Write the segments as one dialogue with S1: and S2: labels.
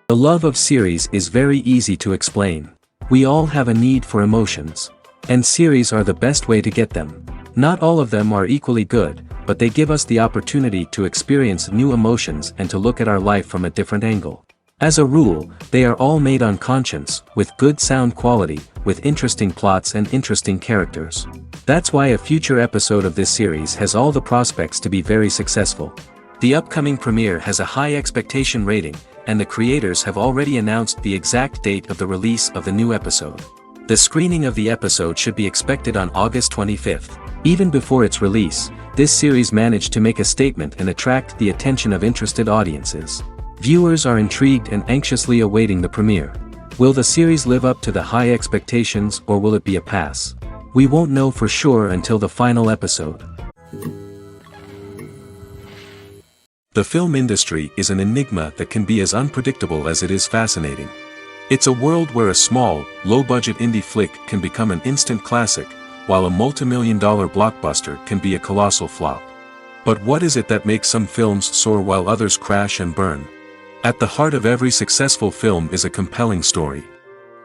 S1: The love of series is very easy to explain. We all have a need for emotions. And series are the best way to get them. Not all of them are equally good, but they give us the opportunity to experience new emotions and to look at our life from a different angle. As a rule, they are all made on conscience, with good sound quality, with interesting plots and interesting characters. That's why a future episode of this series has all the prospects to be very successful. The upcoming premiere has a high expectation rating, and the creators have already announced the exact date of the release of the new episode. The screening of the episode should be expected on August 25th. Even before its release, this series managed to make a statement and attract the attention of interested audiences. Viewers are intrigued and anxiously awaiting the premiere. Will the series live up to the high expectations, or will it be a pass? We won't know for sure until the final episode. The film industry is an enigma that can be as unpredictable as it is fascinating. It's a world where a small, low-budget indie flick can become an instant classic, while a multi-million-dollar blockbuster can be a colossal flop. But what is it that makes some films soar while others crash and burn? At the heart of every successful film is a compelling story.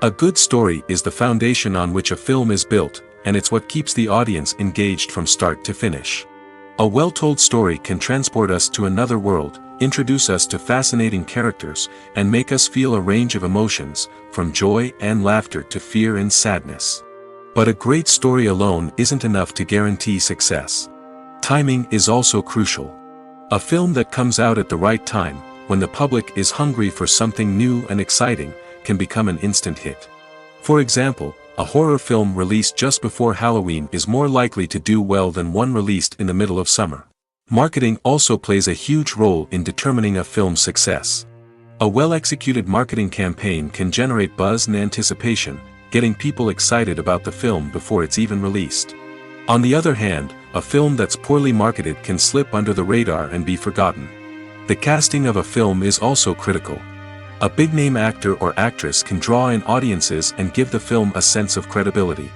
S1: A good story is the foundation on which a film is built, and it's what keeps the audience engaged from start to finish. A well-told story can transport us to another world, introduce us to fascinating characters, and make us feel a range of emotions, from joy and laughter to fear and sadness. But a great story alone isn't enough to guarantee success. Timing is also crucial. A film that comes out at the right time, when the public is hungry for something new and exciting, can become an instant hit. For example, a horror film released just before Halloween is more likely to do well than one released in the middle of summer. Marketing also plays a huge role in determining a film's success. A well-executed marketing campaign can generate buzz and anticipation, getting people excited about the film before it's even released. On the other hand, a film that's poorly marketed can slip under the radar and be forgotten. The casting of a film is also critical. A big-name actor or actress can draw in audiences and give the film a sense of credibility.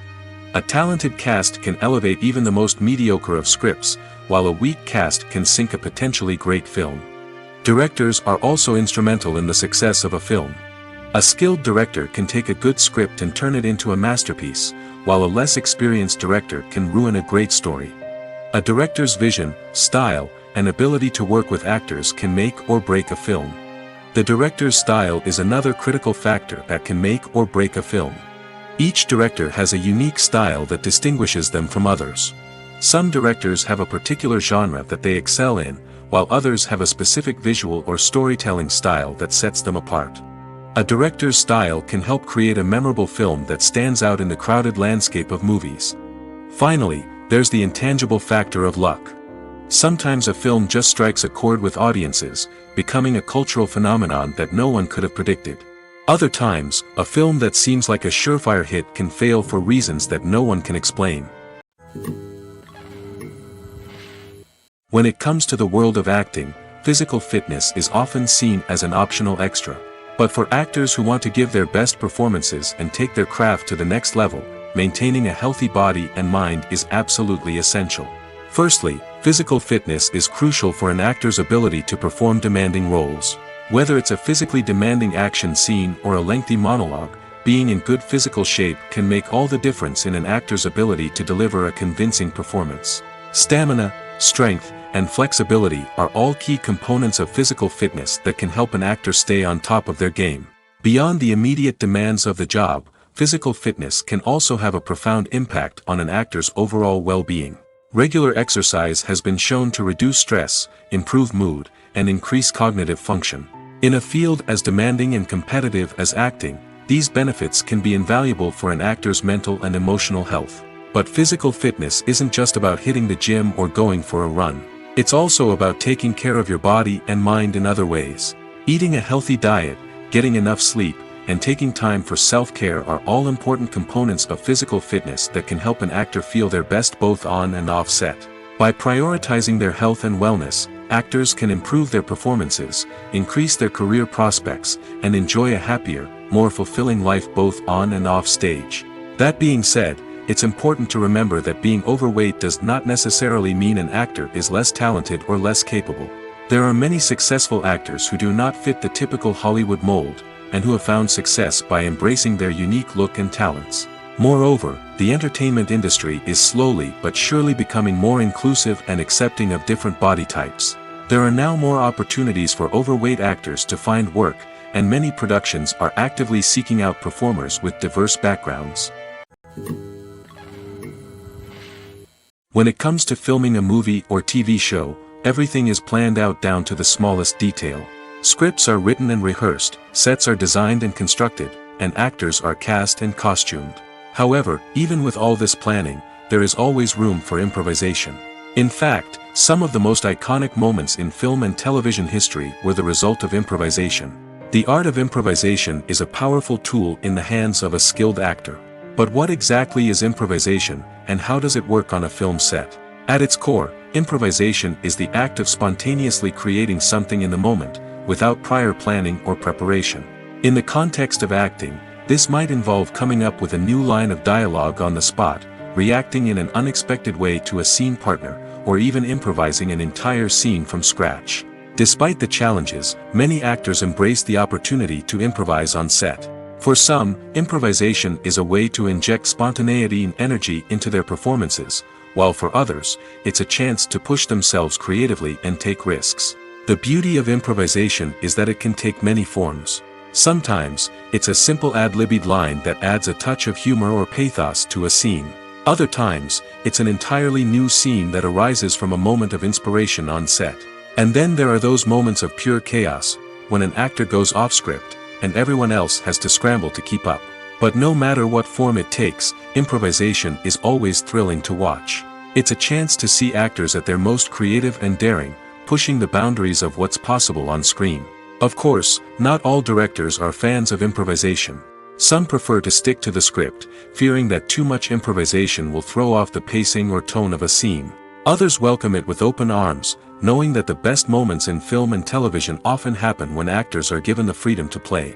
S1: A talented cast can elevate even the most mediocre of scripts, while a weak cast can sink a potentially great film. Directors are also instrumental in the success of a film. A skilled director can take a good script and turn it into a masterpiece, while a less experienced director can ruin a great story. A director's vision, style, and ability to work with actors can make or break a film. The director's style is another critical factor that can make or break a film. Each director has a unique style that distinguishes them from others. Some directors have a particular genre that they excel in, while others have a specific visual or storytelling style that sets them apart. A director's style can help create a memorable film that stands out in the crowded landscape of movies. Finally, there's the intangible factor of luck. Sometimes a film just strikes a chord with audiences, becoming a cultural phenomenon that no one could have predicted. Other times, a film that seems like a surefire hit can fail for reasons that no one can explain. When it comes to the world of acting, physical fitness is often seen as an optional extra. But for actors who want to give their best performances and take their craft to the next level, maintaining a healthy body and mind is absolutely essential. Firstly, physical fitness is crucial for an actor's ability to perform demanding roles. Whether it's a physically demanding action scene or a lengthy monologue, being in good physical shape can make all the difference in an actor's ability to deliver a convincing performance. Stamina, strength, and flexibility are all key components of physical fitness that can help an actor stay on top of their game. Beyond the immediate demands of the job, physical fitness can also have a profound impact on an actor's overall well-being. Regular exercise has been shown to reduce stress, improve mood, and increase cognitive function. In a field as demanding and competitive as acting, these benefits can be invaluable for an actor's mental and emotional health. But physical fitness isn't just about hitting the gym or going for a run. It's also about taking care of your body and mind in other ways. Eating a healthy diet, getting enough sleep, and taking time for self-care are all important components of physical fitness that can help an actor feel their best both on and off set. By prioritizing their health and wellness, actors can improve their performances, increase their career prospects, and enjoy a happier, more fulfilling life both on and off stage. That being said, it's important to remember that being overweight does not necessarily mean an actor is less talented or less capable. There are many successful actors who do not fit the typical Hollywood mold, and who have found success by embracing their unique look and talents. Moreover, the entertainment industry is slowly but surely becoming more inclusive and accepting of different body types. There are now more opportunities for overweight actors to find work, and many productions are actively seeking out performers with diverse backgrounds. When it comes to filming a movie or TV show, everything is planned out down to the smallest detail. Scripts are written and rehearsed, sets are designed and constructed, and actors are cast and costumed. However, even with all this planning, there is always room for improvisation. In fact, some of the most iconic moments in film and television history were the result of improvisation. The art of improvisation is a powerful tool in the hands of a skilled actor. But what exactly is improvisation, and how does it work on a film set? At its core, improvisation is the act of spontaneously creating something in the moment, without prior planning or preparation. In the context of acting, this might involve coming up with a new line of dialogue on the spot, reacting in an unexpected way to a scene partner, or even improvising an entire scene from scratch. Despite the challenges, many actors embrace the opportunity to improvise on set. For some, improvisation is a way to inject spontaneity and energy into their performances, while for others, it's a chance to push themselves creatively and take risks. The beauty of improvisation is that it can take many forms. Sometimes, it's a simple ad-libbed line that adds a touch of humor or pathos to a scene. Other times, it's an entirely new scene that arises from a moment of inspiration on set. And then there are those moments of pure chaos, when an actor goes off script, and everyone else has to scramble to keep up. But no matter what form it takes, improvisation is always thrilling to watch. It's a chance to see actors at their most creative and daring, pushing the boundaries of what's possible on screen. Of course, not all directors are fans of improvisation. Some prefer to stick to the script, fearing that too much improvisation will throw off the pacing or tone of a scene. Others welcome it with open arms, knowing that the best moments in film and television often happen when actors are given the freedom to play.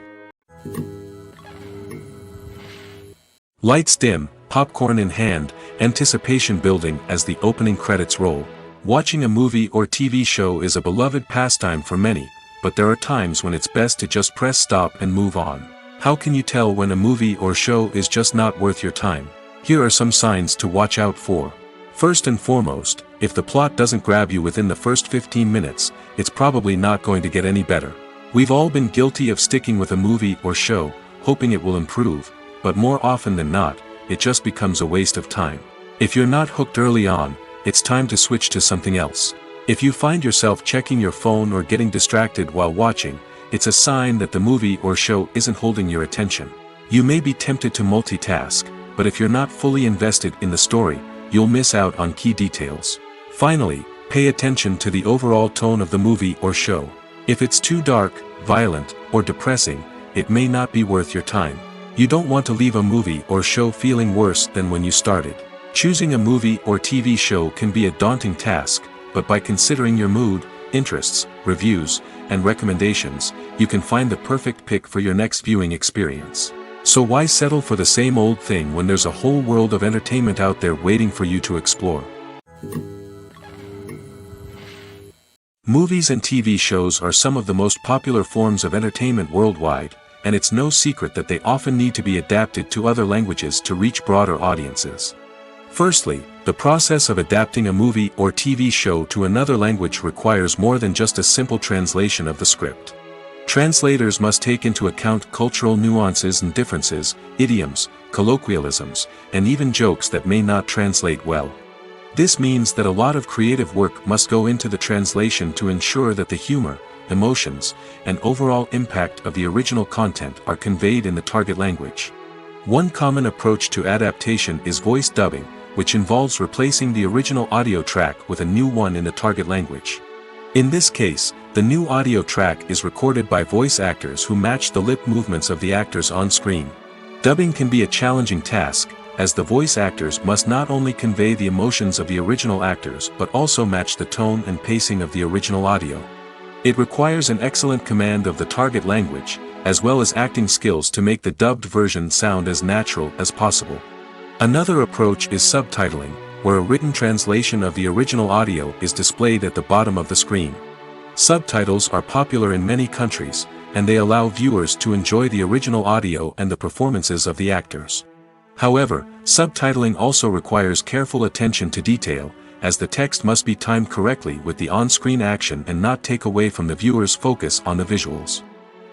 S1: Lights dim, popcorn in hand, anticipation building as the opening credits roll. Watching a movie or TV show is a beloved pastime for many, but there are times when it's best to just press stop and move on. How can you tell when a movie or show is just not worth your time? Here are some signs to watch out for. First and foremost, if the plot doesn't grab you within the first 15 minutes, it's probably not going to get any better. We've all been guilty of sticking with a movie or show, hoping it will improve, but more often than not, it just becomes a waste of time. If you're not hooked early on, it's time to switch to something else. If you find yourself checking your phone or getting distracted while watching, it's a sign that the movie or show isn't holding your attention. You may be tempted to multitask, but if you're not fully invested in the story, you'll miss out on key details. Finally, pay attention to the overall tone of the movie or show. If it's too dark, violent, or depressing, it may not be worth your time. You don't want to leave a movie or show feeling worse than when you started. Choosing a movie or TV show can be a daunting task, but by considering your mood, interests, reviews, and recommendations, you can find the perfect pick for your next viewing experience. So why settle for the same old thing when there's a whole world of entertainment out there waiting for you to explore? Movies and TV shows are some of the most popular forms of entertainment worldwide, and it's no secret that they often need to be adapted to other languages to reach broader audiences. Firstly, the process of adapting a movie or TV show to another language requires more than just a simple translation of the script. Translators must take into account cultural nuances and differences, idioms, colloquialisms, and even jokes that may not translate well. This means that a lot of creative work must go into the translation to ensure that the humor, emotions, and overall impact of the original content are conveyed in the target language. One common approach to adaptation is voice dubbing, which involves replacing the original audio track with a new one in the target language. In this case, the new audio track is recorded by voice actors who match the lip movements of the actors on screen. Dubbing can be a challenging task, as the voice actors must not only convey the emotions of the original actors but also match the tone and pacing of the original audio. It requires an excellent command of the target language, as well as acting skills to make the dubbed version sound as natural as possible. Another approach is subtitling, where a written translation of the original audio is displayed at the bottom of the screen. Subtitles are popular in many countries, and they allow viewers to enjoy the original audio and the performances of the actors. However, subtitling also requires careful attention to detail, as the text must be timed correctly with the on-screen action and not take away from the viewer's focus on the visuals.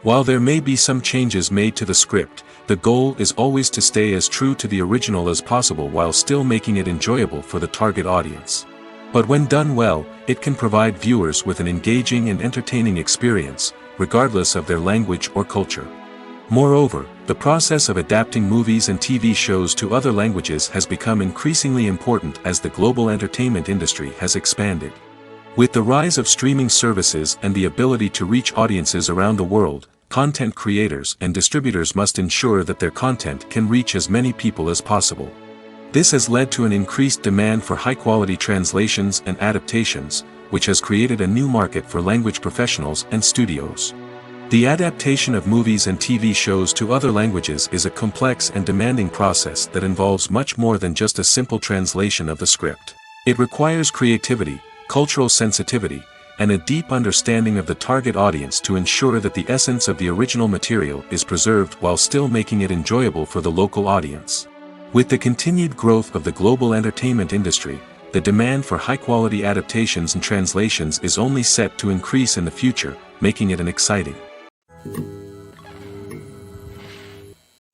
S1: While there may be some changes made to the script, the goal is always to stay as true to the original as possible while still making it enjoyable for the target audience. But when done well, it can provide viewers with an engaging and entertaining experience, regardless of their language or culture. Moreover, the process of adapting movies and TV shows to other languages has become increasingly important as the global entertainment industry has expanded. With the rise of streaming services and the ability to reach audiences around the world, content creators and distributors must ensure that their content can reach as many people as possible. This has led to an increased demand for high-quality translations and adaptations, which has created a new market for language professionals and studios. The adaptation of movies and TV shows to other languages is a complex and demanding process that involves much more than just a simple translation of the script. It requires creativity, cultural sensitivity, and a deep understanding of the target audience to ensure that the essence of the original material is preserved while still making it enjoyable for the local audience. With the continued growth of the global entertainment industry, the demand for high-quality adaptations and translations is only set to increase in the future, making it exciting.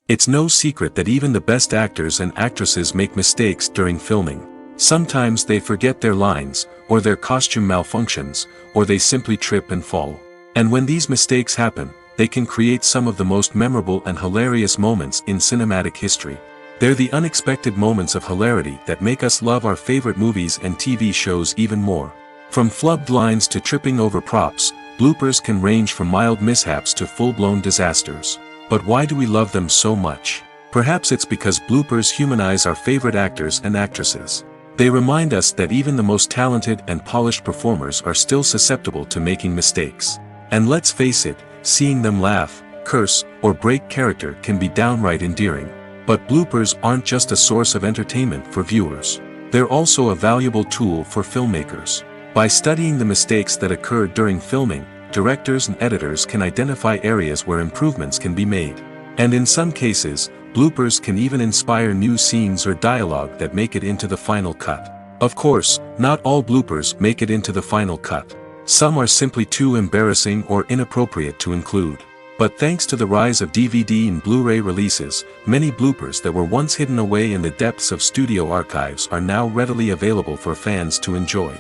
S1: It's no secret that even the best actors and actresses make mistakes during filming. Sometimes they forget their lines, or their costume malfunctions, or they simply trip and fall. And when these mistakes happen, they can create some of the most memorable and hilarious moments in cinematic history. They're the unexpected moments of hilarity that make us love our favorite movies and TV shows even more. From flubbed lines to tripping over props, bloopers can range from mild mishaps to full-blown disasters. But why do we love them so much? Perhaps it's because bloopers humanize our favorite actors and actresses. They remind us that even the most talented and polished performers are still susceptible to making mistakes. And let's face it, seeing them laugh, curse, or break character can be downright endearing. But bloopers aren't just a source of entertainment for viewers. They're also a valuable tool for filmmakers. By studying the mistakes that occurred during filming, directors and editors can identify areas where improvements can be made. And in some cases, bloopers can even inspire new scenes or dialogue that make it into the final cut. Of course, not all bloopers make it into the final cut. Some are simply too embarrassing or inappropriate to include. But thanks to the rise of DVD and Blu-ray releases, many bloopers that were once hidden away in the depths of studio archives are now readily available for fans to enjoy.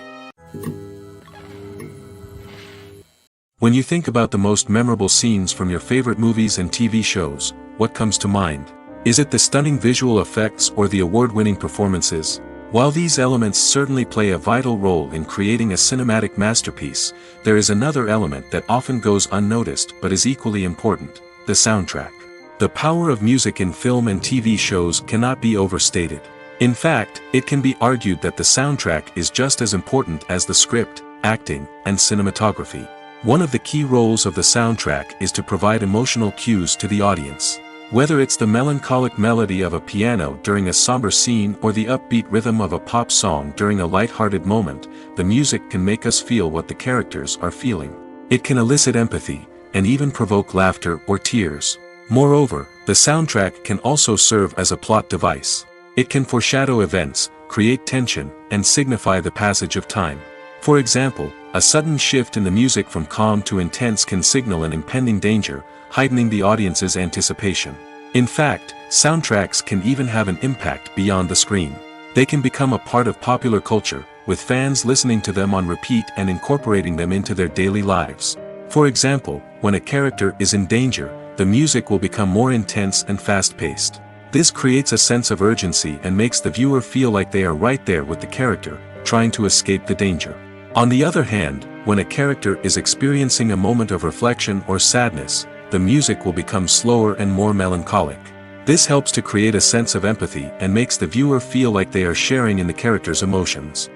S1: When you think about the most memorable scenes from your favorite movies and TV shows, what comes to mind? Is it the stunning visual effects or the award-winning performances? While these elements certainly play a vital role in creating a cinematic masterpiece, there is another element that often goes unnoticed but is equally important: the soundtrack. The power of music in film and TV shows cannot be overstated. In fact, it can be argued that the soundtrack is just as important as the script, acting, and cinematography. One of the key roles of the soundtrack is to provide emotional cues to the audience. Whether it's the melancholic melody of a piano during a somber scene or the upbeat rhythm of a pop song during a light-hearted moment, the music can make us feel what the characters are feeling. It can elicit empathy, and even provoke laughter or tears. Moreover, the soundtrack can also serve as a plot device. It can foreshadow events, create tension, and signify the passage of time. For example, a sudden shift in the music from calm to intense can signal an impending danger, heightening the audience's anticipation. In fact, soundtracks can even have an impact beyond the screen. They can become a part of popular culture, with fans listening to them on repeat and incorporating them into their daily lives. For example, when a character is in danger, the music will become more intense and fast-paced. This creates a sense of urgency and makes the viewer feel like they are right there with the character, trying to escape the danger. On the other hand, when a character is experiencing a moment of reflection or sadness, the music will become slower and more melancholic. This helps to create a sense of empathy and makes the viewer feel like they are sharing in the character's emotions.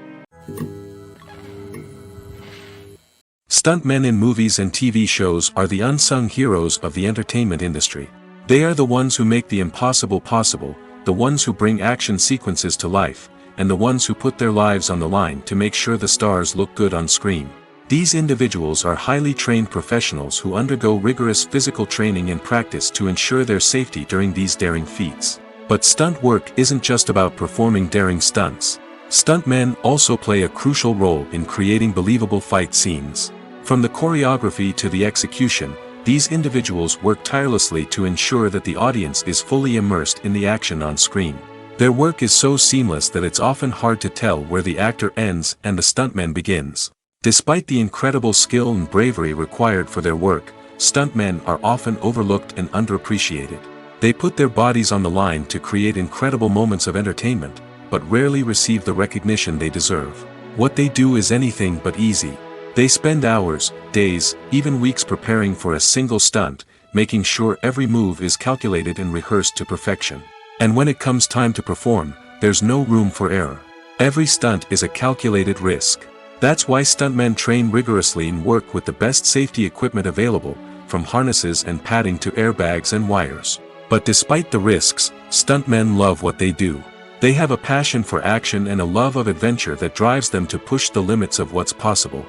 S1: Stuntmen in movies and TV shows are the unsung heroes of the entertainment industry. They are the ones who make the impossible possible, the ones who bring action sequences to life, and the ones who put their lives on the line to make sure the stars look good on screen. These individuals are highly trained professionals who undergo rigorous physical training and practice to ensure their safety during these daring feats. But stunt work isn't just about performing daring stunts. Stuntmen also play a crucial role in creating believable fight scenes. From the choreography to the execution, these individuals work tirelessly to ensure that the audience is fully immersed in the action on screen. Their work is so seamless that it's often hard to tell where the actor ends and the stuntman begins. Despite the incredible skill and bravery required for their work, stuntmen are often overlooked and underappreciated. They put their bodies on the line to create incredible moments of entertainment, but rarely receive the recognition they deserve. What they do is anything but easy. They spend hours, days, even weeks preparing for a single stunt, making sure every move is calculated and rehearsed to perfection. And when it comes time to perform, there's no room for error. Every stunt is a calculated risk. That's why stuntmen train rigorously and work with the best safety equipment available, from harnesses and padding to airbags and wires. But despite the risks, stuntmen love what they do. They have a passion for action and a love of adventure that drives them to push the limits of what's possible.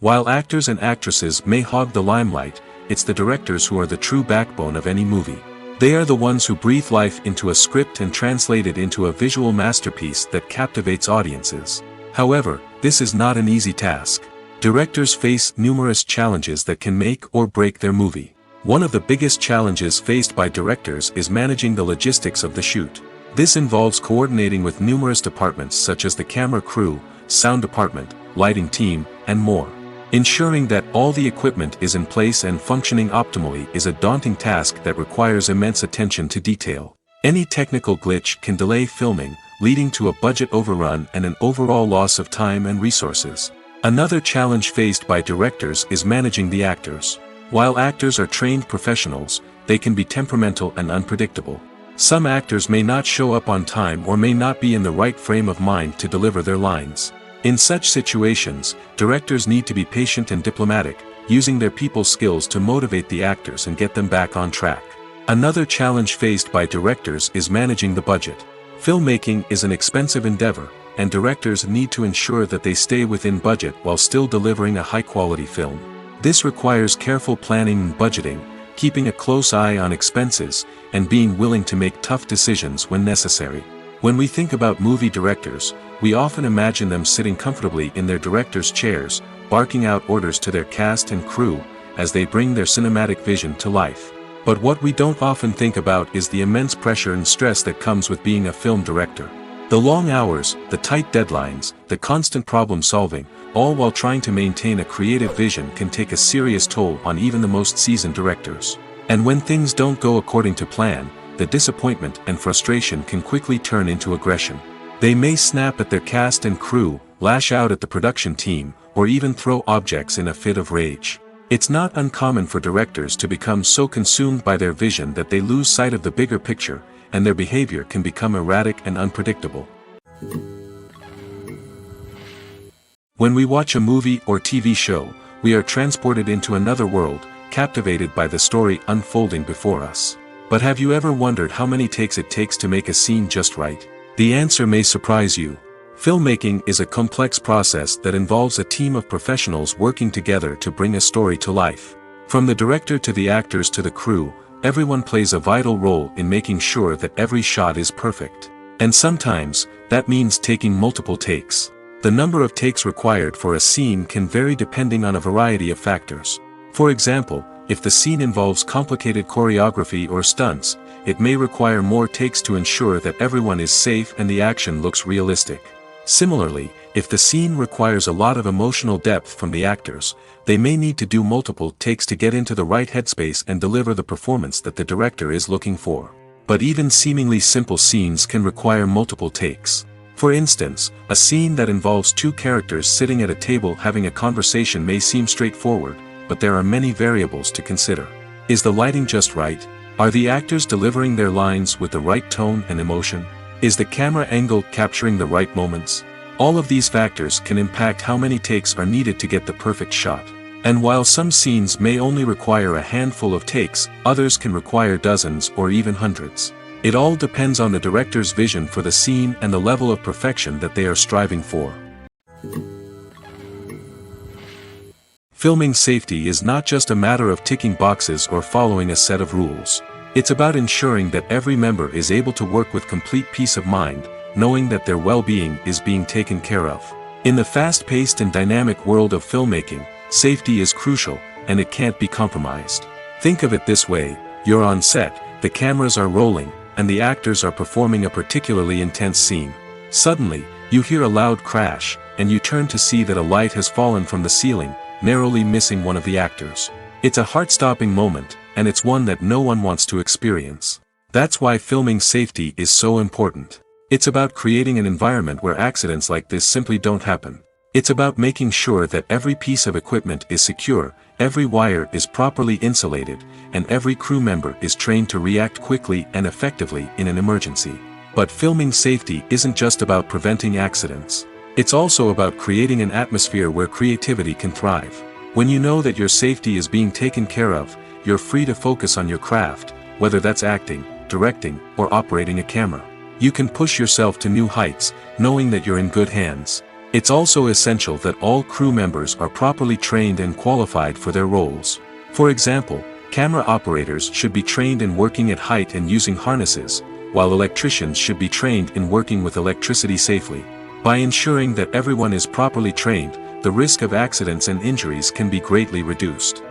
S1: While actors and actresses may hog the limelight, it's the directors who are the true backbone of any movie. They are the ones who breathe life into a script and translate it into a visual masterpiece that captivates audiences. However, this is not an easy task. Directors face numerous challenges that can make or break their movie. One of the biggest challenges faced by directors is managing the logistics of the shoot. This involves coordinating with numerous departments such as the camera crew, sound department, lighting team, and more. Ensuring that all the equipment is in place and functioning optimally is a daunting task that requires immense attention to detail. Any technical glitch can delay filming, leading to a budget overrun and an overall loss of time and resources. Another challenge faced by directors is managing the actors. While actors are trained professionals, they can be temperamental and unpredictable. Some actors may not show up on time or may not be in the right frame of mind to deliver their lines. In such situations, directors need to be patient and diplomatic, using their people skills to motivate the actors and get them back on track. Another challenge faced by directors is managing the budget. Filmmaking is an expensive endeavor, and directors need to ensure that they stay within budget while still delivering a high-quality film. This requires careful planning and budgeting, keeping a close eye on expenses, and being willing to make tough decisions when necessary. When we think about movie directors, we often imagine them sitting comfortably in their director's chairs, barking out orders to their cast and crew, as they bring their cinematic vision to life. But what we don't often think about is the immense pressure and stress that comes with being a film director. The long hours, the tight deadlines, the constant problem solving, all while trying to maintain a creative vision can take a serious toll on even the most seasoned directors. And when things don't go according to plan, the disappointment and frustration can quickly turn into aggression. They may snap at their cast and crew, lash out at the production team, or even throw objects in a fit of rage. It's not uncommon for directors to become so consumed by their vision that they lose sight of the bigger picture, and their behavior can become erratic and unpredictable. When we watch a movie or TV show, we are transported into another world, captivated by the story unfolding before us. But have you ever wondered how many takes it takes to make a scene just right? The answer may surprise you. Filmmaking is a complex process that involves a team of professionals working together to bring a story to life. From the director to the actors to the crew, everyone plays a vital role in making sure that every shot is perfect. And sometimes, that means taking multiple takes. The number of takes required for a scene can vary depending on a variety of factors. For example, if the scene involves complicated choreography or stunts, it may require more takes to ensure that everyone is safe and the action looks realistic. Similarly, if the scene requires a lot of emotional depth from the actors, they may need to do multiple takes to get into the right headspace and deliver the performance that the director is looking for. But even seemingly simple scenes can require multiple takes. For instance, a scene that involves two characters sitting at a table having a conversation may seem straightforward, but there are many variables to consider. Is the lighting just right? Are the actors delivering their lines with the right tone and emotion? Is the camera angle capturing the right moments? All of these factors can impact how many takes are needed to get the perfect shot. And while some scenes may only require a handful of takes, others can require dozens or even hundreds. It all depends on the director's vision for the scene and the level of perfection that they are striving for. Filming safety is not just a matter of ticking boxes or following a set of rules. It's about ensuring that every member is able to work with complete peace of mind, knowing that their well-being is being taken care of. In the fast-paced and dynamic world of filmmaking, safety is crucial, and it can't be compromised. Think of it this way: you're on set, the cameras are rolling, and the actors are performing a particularly intense scene. Suddenly, you hear a loud crash, and you turn to see that a light has fallen from the ceiling, narrowly missing one of the actors. It's a heart-stopping moment, and it's one that no one wants to experience. That's why filming safety is so important. It's about creating an environment where accidents like this simply don't happen. It's about making sure that every piece of equipment is secure, every wire is properly insulated, and every crew member is trained to react quickly and effectively in an emergency. But filming safety isn't just about preventing accidents. It's also about creating an atmosphere where creativity can thrive. When you know that your safety is being taken care of, you're free to focus on your craft, whether that's acting, directing, or operating a camera. You can push yourself to new heights, knowing that you're in good hands. It's also essential that all crew members are properly trained and qualified for their roles. For example, camera operators should be trained in working at height and using harnesses, while electricians should be trained in working with electricity safely. By ensuring that everyone is properly trained, the risk of accidents and injuries can be greatly reduced.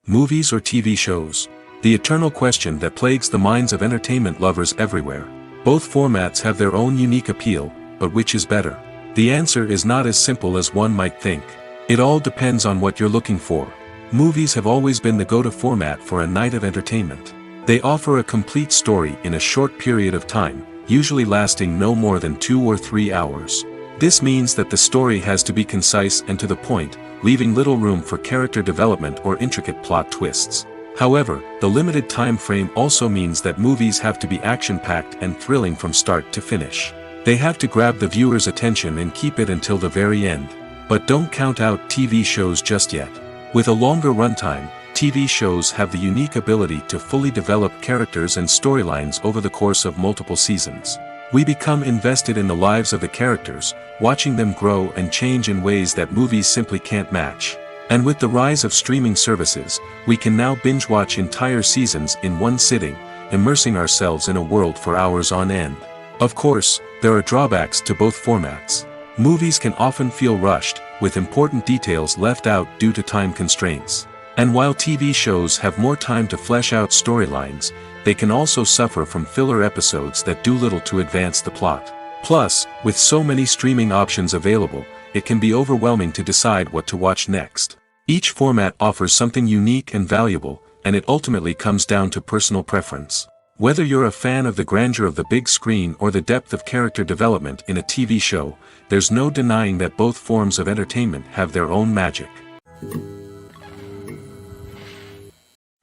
S1: Movies or TV shows? The eternal question that plagues the minds of entertainment lovers everywhere. Both formats have their own unique appeal, but which is better? The answer is not as simple as one might think. It all depends on what you're looking for. Movies have always been the go-to format for a night of entertainment. They offer a complete story in a short period of time, usually lasting no more than 2 or 3 hours. This means that the story has to be concise and to the point, leaving little room for character development or intricate plot twists. However, the limited time frame also means that movies have to be action-packed and thrilling from start to finish. They have to grab the viewer's attention and keep it until the very end. But don't count out TV shows just yet. With a longer runtime, TV shows have the unique ability to fully develop characters and storylines over the course of multiple seasons. We become invested in the lives of the characters, watching them grow and change in ways that movies simply can't match. And with the rise of streaming services, we can now binge-watch entire seasons in one sitting, immersing ourselves in a world for hours on end. Of course, there are drawbacks to both formats. Movies can often feel rushed, with important details left out due to time constraints. And while TV shows have more time to flesh out storylines, they can also suffer from filler episodes that do little to advance the plot. Plus, with so many streaming options available, it can be overwhelming to decide what to watch next. Each format offers something unique and valuable, and it ultimately comes down to personal preference. Whether you're a fan of the grandeur of the big screen or the depth of character development in a TV show, there's no denying that both forms of entertainment have their own magic.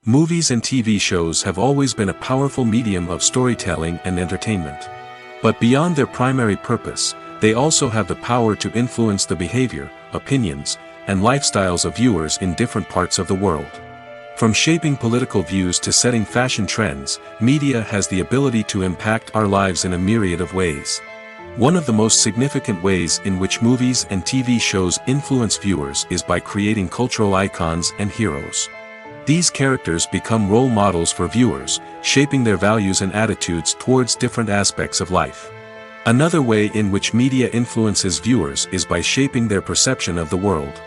S1: Movies and TV shows have always been a powerful medium of storytelling and entertainment. But beyond their primary purpose, they also have the power to influence the behavior, opinions, and lifestyles of viewers in different parts of the world. From shaping political views to setting fashion trends, media has the ability to impact our lives in a myriad of ways. One of the most significant ways in which movies and TV shows influence viewers is by creating cultural icons and heroes. These characters become role models for viewers, shaping their values and attitudes towards different aspects of life. Another way in which media influences viewers is by shaping their perception of the world.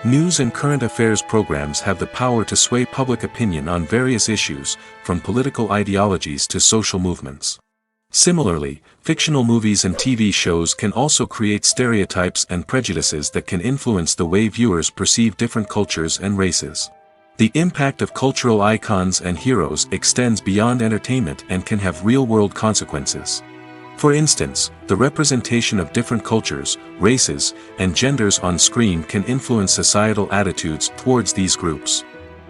S1: News and current affairs programs have the power to sway public opinion on various issues, from political ideologies to social movements. Similarly, fictional movies and TV shows can also create stereotypes and prejudices that can influence the way viewers perceive different cultures and races. The impact of cultural icons and heroes extends beyond entertainment and can have real-world consequences. For instance, the representation of different cultures, races, and genders on screen can influence societal attitudes towards these groups.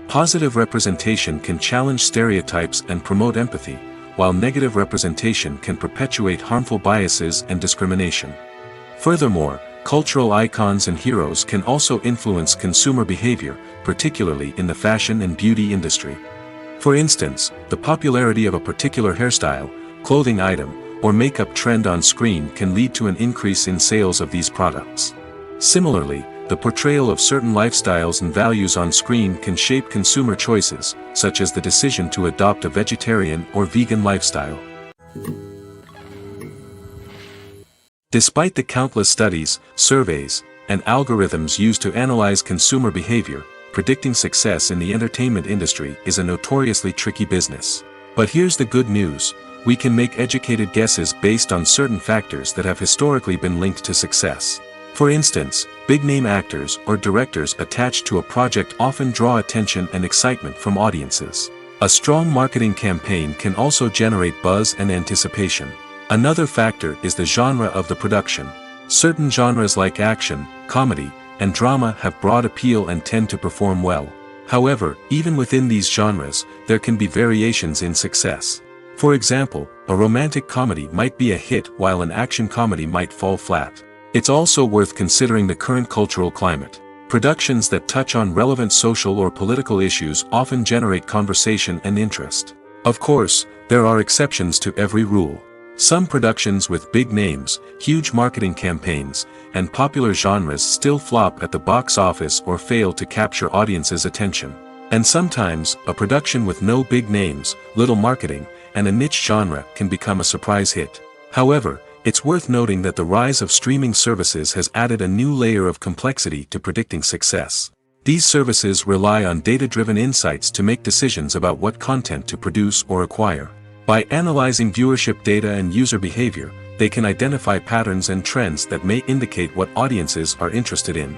S1: Positive representation can challenge stereotypes and promote empathy, while negative representation can perpetuate harmful biases and discrimination. Furthermore, cultural icons and heroes can also influence consumer behavior, particularly in the fashion and beauty industry. For instance, the popularity of a particular hairstyle, clothing item, or makeup trend on screen can lead to an increase in sales of these products. Similarly, the portrayal of certain lifestyles and values on screen can shape consumer choices, such as the decision to adopt a vegetarian or vegan lifestyle. Despite the countless studies, surveys, and algorithms used to analyze consumer behavior, predicting success in the entertainment industry is a notoriously tricky business. But here's the good news: we can make educated guesses based on certain factors that have historically been linked to success. For instance, big-name actors or directors attached to a project often draw attention and excitement from audiences. A strong marketing campaign can also generate buzz and anticipation. Another factor is the genre of the production. Certain genres like action, comedy, and drama have broad appeal and tend to perform well. However, even within these genres, there can be variations in success. For example, a romantic comedy might be a hit while an action comedy might fall flat. It's also worth considering the current cultural climate. Productions that touch on relevant social or political issues often generate conversation and interest. Of course, there are exceptions to every rule. Some productions with big names, huge marketing campaigns, and popular genres still flop at the box office or fail to capture audiences' attention. And sometimes, a production with no big names, little marketing, and a niche genre can become a surprise hit. However, it's worth noting that the rise of streaming services has added a new layer of complexity to predicting success. These services rely on data-driven insights to make decisions about what content to produce or acquire. By analyzing viewership data and user behavior, they can identify patterns and trends that may indicate what audiences are interested in.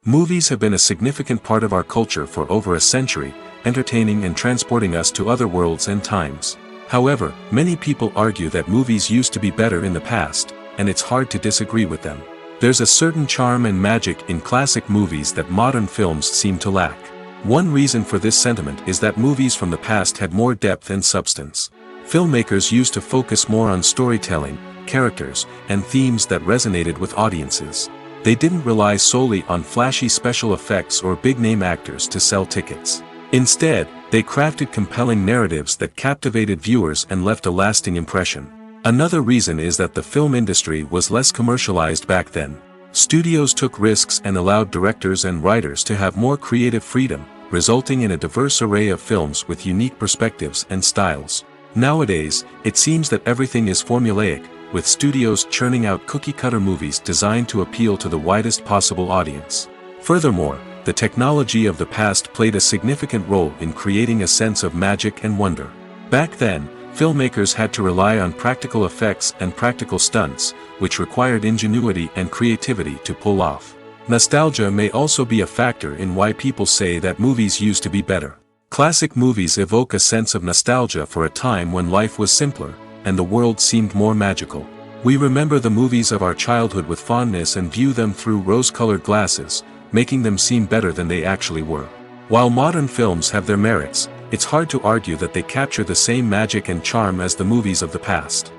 S1: Movies have been a significant part of our culture for over a century, entertaining and transporting us to other worlds and times. However, many people argue that movies used to be better in the past, and it's hard to disagree with them. There's a certain charm and magic in classic movies that modern films seem to lack. One reason for this sentiment is that movies from the past had more depth and substance. Filmmakers used to focus more on storytelling, characters, and themes that resonated with audiences. They didn't rely solely on flashy special effects or big-name actors to sell tickets. Instead, they crafted compelling narratives that captivated viewers and left a lasting impression. Another reason is that the film industry was less commercialized back then. Studios took risks and allowed directors and writers to have more creative freedom, resulting in a diverse array of films with unique perspectives and styles. Nowadays, it seems that everything is formulaic, with studios churning out cookie-cutter movies designed to appeal to the widest possible audience. Furthermore, the technology of the past played a significant role in creating a sense of magic and wonder. Back then, filmmakers had to rely on practical effects and practical stunts, which required ingenuity and creativity to pull off. Nostalgia may also be a factor in why people say that movies used to be better. Classic movies evoke a sense of nostalgia for a time when life was simpler, and the world seemed more magical. We remember the movies of our childhood with fondness and view them through rose-colored glasses, making them seem better than they actually were. While modern films have their merits, it's hard to argue that they capture the same magic and charm as the movies of the past.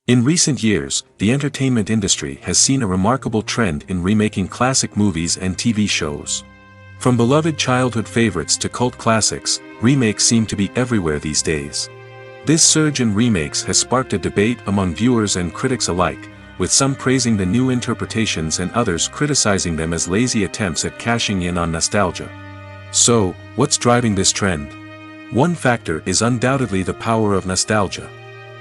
S1: In recent years, the entertainment industry has seen a remarkable trend in remaking classic movies and TV shows. From beloved childhood favorites to cult classics, remakes seem to be everywhere these days. This surge in remakes has sparked a debate among viewers and critics alike, with some praising the new interpretations and others criticizing them as lazy attempts at cashing in on nostalgia. So, what's driving this trend? One factor is undoubtedly the power of nostalgia.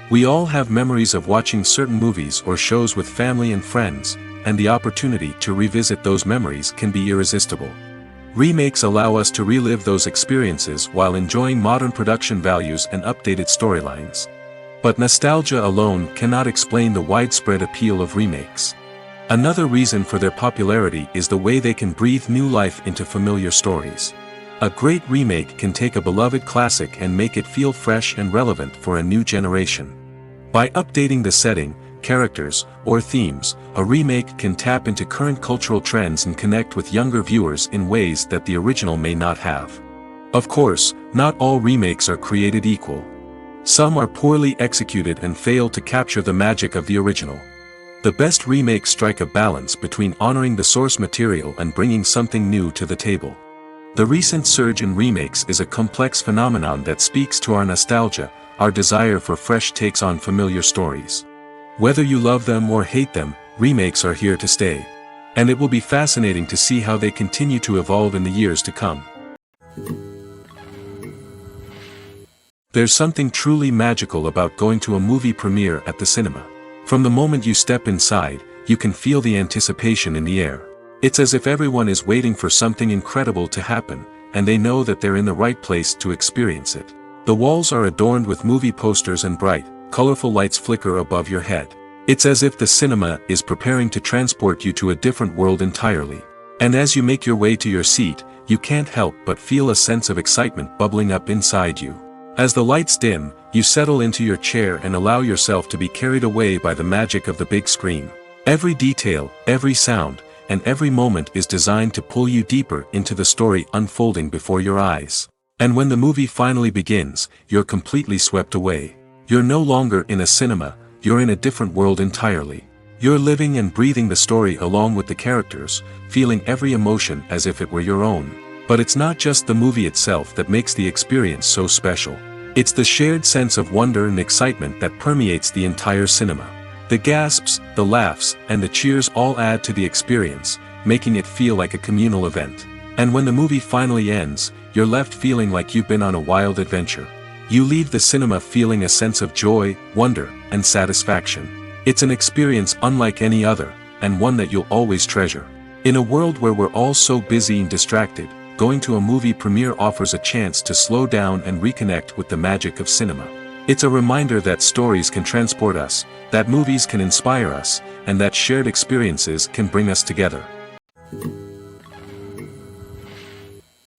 S1: We all have memories of watching certain movies or shows with family and friends, and the opportunity to revisit those memories can be irresistible. Remakes allow us to relive those experiences while enjoying modern production values and updated storylines. But nostalgia alone cannot explain the widespread appeal of remakes. Another reason for their popularity is the way they can breathe new life into familiar stories. A great remake can take a beloved classic and make it feel fresh and relevant for a new generation. By updating the setting, characters, or themes, a remake can tap into current cultural trends and connect with younger viewers in ways that the original may not have. Of course, not all remakes are created equal. Some are poorly executed and fail to capture the magic of the original. The best remakes strike a balance between honoring the source material and bringing something new to the table. The recent surge in remakes is a complex phenomenon that speaks to our nostalgia, our desire for fresh takes on familiar stories. Whether you love them or hate them, remakes are here to stay. And it will be fascinating to see how they continue to evolve in the years to come. There's something truly magical about going to a movie premiere at the cinema. From the moment you step inside, you can feel the anticipation in the air. It's as if everyone is waiting for something incredible to happen, and they know that they're in the right place to experience it. The walls are adorned with movie posters and bright, colorful lights flicker above your head. It's as if the cinema is preparing to transport you to a different world entirely. And as you make your way to your seat, you can't help but feel a sense of excitement bubbling up inside you. As the lights dim, you settle into your chair and allow yourself to be carried away by the magic of the big screen. Every detail, every sound, and every moment is designed to pull you deeper into the story unfolding before your eyes. And when the movie finally begins, you're completely swept away. You're no longer in a cinema, you're in a different world entirely. You're living and breathing the story along with the characters, feeling every emotion as if it were your own. But it's not just the movie itself that makes the experience so special. It's the shared sense of wonder and excitement that permeates the entire cinema. The gasps, the laughs, and the cheers all add to the experience, making it feel like a communal event. And when the movie finally ends, you're left feeling like you've been on a wild adventure. You leave the cinema feeling a sense of joy, wonder, and satisfaction. It's an experience unlike any other, and one that you'll always treasure. In a world where we're all so busy and distracted, going to a movie premiere offers a chance to slow down and reconnect with the magic of cinema. It's a reminder that stories can transport us, that movies can inspire us, and that shared experiences can bring us together.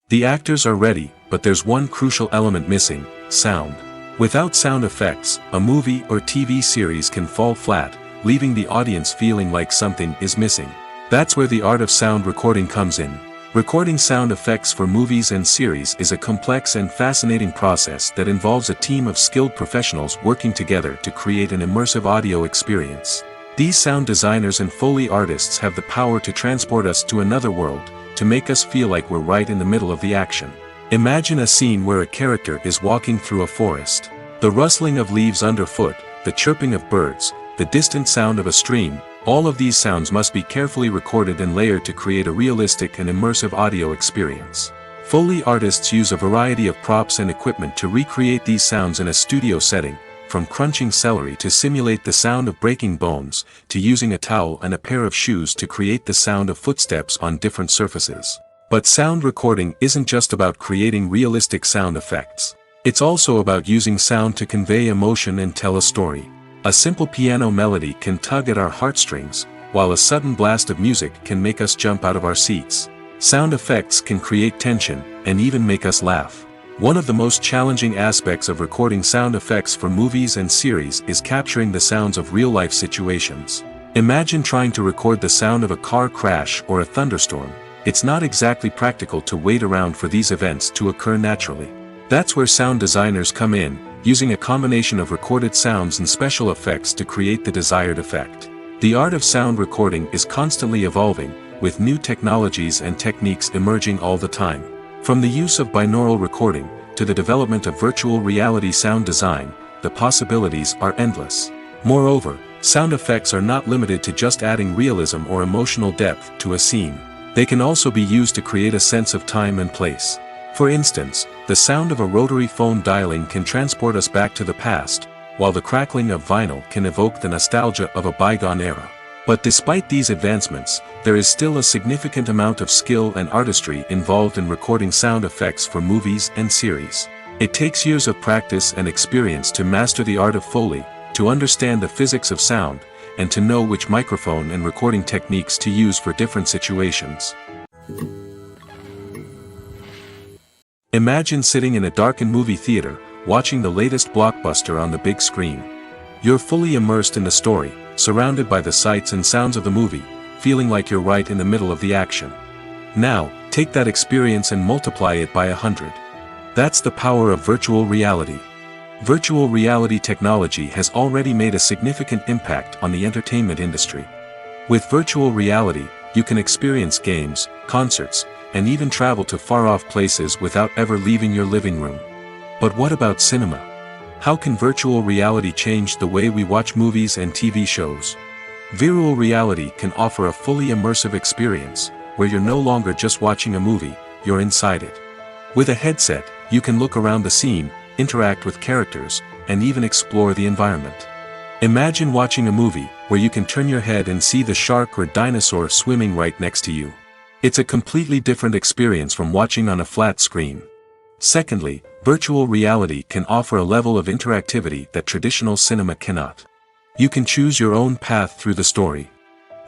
S1: The actors are ready, but there's one crucial element missing: sound. Without sound effects, a movie or TV series can fall flat, leaving the audience feeling like something is missing. That's where the art of sound recording comes in. Recording sound effects for movies and series is a complex and fascinating process that involves a team of skilled professionals working together to create an immersive audio experience. These sound designers and Foley artists have the power to transport us to another world, to make us feel like we're right in the middle of the action. Imagine a scene where a character is walking through a forest. The rustling of leaves underfoot, the chirping of birds, the distant sound of a stream, all of these sounds must be carefully recorded and layered to create a realistic and immersive audio experience. Foley artists use a variety of props and equipment to recreate these sounds in a studio setting, from crunching celery to simulate the sound of breaking bones, to using a towel and a pair of shoes to create the sound of footsteps on different surfaces. But sound recording isn't just about creating realistic sound effects. It's also about using sound to convey emotion and tell a story. A simple piano melody can tug at our heartstrings, while a sudden blast of music can make us jump out of our seats. Sound effects can create tension, and even make us laugh. One of the most challenging aspects of recording sound effects for movies and series is capturing the sounds of real-life situations. Imagine trying to record the sound of a car crash or a thunderstorm. It's not exactly practical to wait around for these events to occur naturally. That's where sound designers come in, using a combination of recorded sounds and special effects to create the desired effect. The art of sound recording is constantly evolving, with new technologies and techniques emerging all the time. From the use of binaural recording, to the development of virtual reality sound design, the possibilities are endless. Moreover, sound effects are not limited to just adding realism or emotional depth to a scene. They can also be used to create a sense of time and place. For instance, the sound of a rotary phone dialing can transport us back to the past, while the crackling of vinyl can evoke the nostalgia of a bygone era. But despite these advancements, there is still a significant amount of skill and artistry involved in recording sound effects for movies and series. It takes years of practice and experience to master the art of Foley, to understand the physics of sound, and to know which microphone and recording techniques to use for different situations. Imagine sitting in a darkened movie theater, watching the latest blockbuster on the big screen. You're fully immersed in the story, surrounded by the sights and sounds of the movie, feeling like you're right in the middle of the action. Now, take that experience and multiply it by 100. That's the power of virtual reality. Virtual reality technology has already made a significant impact on the entertainment industry. With virtual reality, you can experience games, concerts, and even travel to far-off places without ever leaving your living room. But what about cinema? How can virtual reality change the way we watch movies and TV shows? Virtual reality can offer a fully immersive experience, where you're no longer just watching a movie, you're inside it. With a headset, you can look around the scene, interact with characters, and even explore the environment. Imagine watching a movie, where you can turn your head and see the shark or dinosaur swimming right next to you. It's a completely different experience from watching on a flat screen. Secondly, virtual reality can offer a level of interactivity that traditional cinema cannot. You can choose your own path through the story.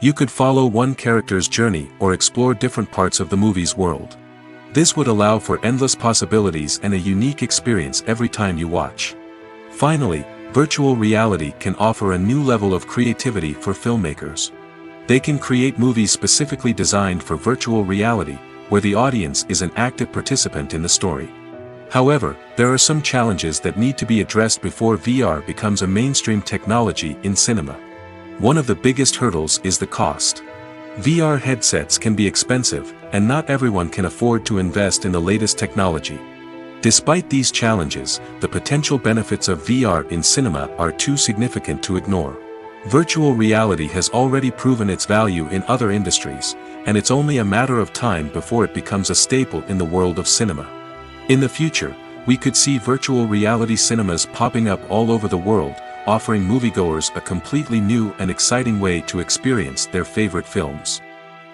S1: You could follow one character's journey or explore different parts of the movie's world. This would allow for endless possibilities and a unique experience every time you watch. Finally, virtual reality can offer a new level of creativity for filmmakers. They can create movies specifically designed for virtual reality, where the audience is an active participant in the story. However, there are some challenges that need to be addressed before VR becomes a mainstream technology in cinema. One of the biggest hurdles is the cost. VR headsets can be expensive, and not everyone can afford to invest in the latest technology. Despite these challenges, the potential benefits of VR in cinema are too significant to ignore. Virtual reality has already proven its value in other industries, and it's only a matter of time before it becomes a staple in the world of cinema. In the future, we could see virtual reality cinemas popping up all over the world, offering moviegoers a completely new and exciting way to experience their favorite films.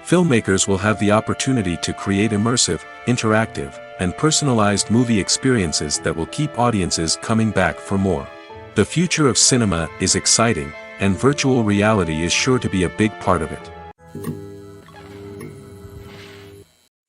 S1: Filmmakers will have the opportunity to create immersive, interactive, and personalized movie experiences that will keep audiences coming back for more. The future of cinema is exciting, and virtual reality is sure to be a big part of it.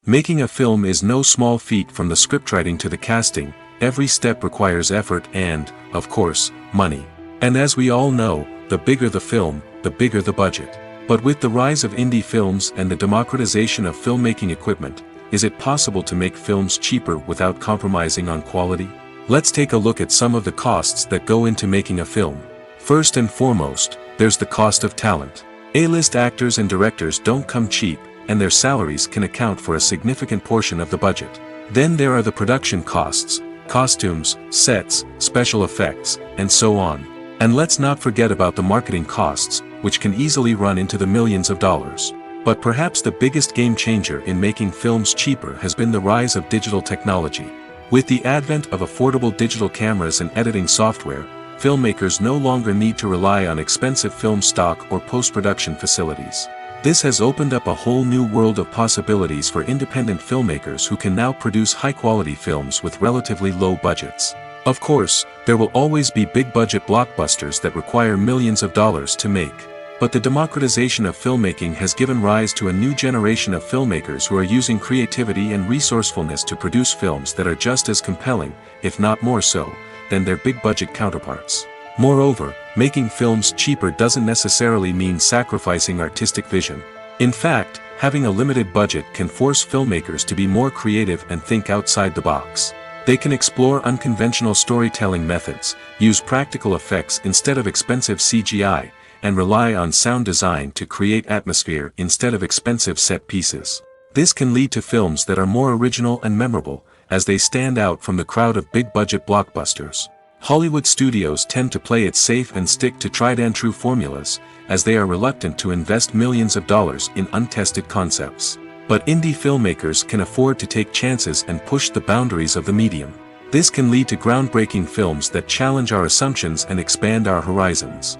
S1: Making a film is no small feat. From the scriptwriting to the casting, every step requires effort and, of course, money. And as we all know, the bigger the film, the bigger the budget. But with the rise of indie films and the democratization of filmmaking equipment, is it possible to make films cheaper without compromising on quality? Let's take a look at some of the costs that go into making a film. First and foremost, there's the cost of talent. A-list actors and directors don't come cheap, and their salaries can account for a significant portion of the budget. Then there are the production costs, costumes, sets, special effects, and so on. And let's not forget about the marketing costs, which can easily run into the millions of dollars. But perhaps the biggest game changer in making films cheaper has been the rise of digital technology. With the advent of affordable digital cameras and editing software, filmmakers no longer need to rely on expensive film stock or post-production facilities. This has opened up a whole new world of possibilities for independent filmmakers who can now produce high-quality films with relatively low budgets. Of course, there will always be big-budget blockbusters that require millions of dollars to make. But the democratization of filmmaking has given rise to a new generation of filmmakers who are using creativity and resourcefulness to produce films that are just as compelling, if not more so, than their big-budget counterparts. Moreover, making films cheaper doesn't necessarily mean sacrificing artistic vision. In fact, having a limited budget can force filmmakers to be more creative and think outside the box. They can explore unconventional storytelling methods, use practical effects instead of expensive CGI, and rely on sound design to create atmosphere instead of expensive set pieces. This can lead to films that are more original and memorable, as they stand out from the crowd of big-budget blockbusters. Hollywood studios tend to play it safe and stick to tried-and-true formulas, as they are reluctant to invest millions of dollars in untested concepts. But indie filmmakers can afford to take chances and push the boundaries of the medium. This can lead to groundbreaking films that challenge our assumptions and expand our horizons.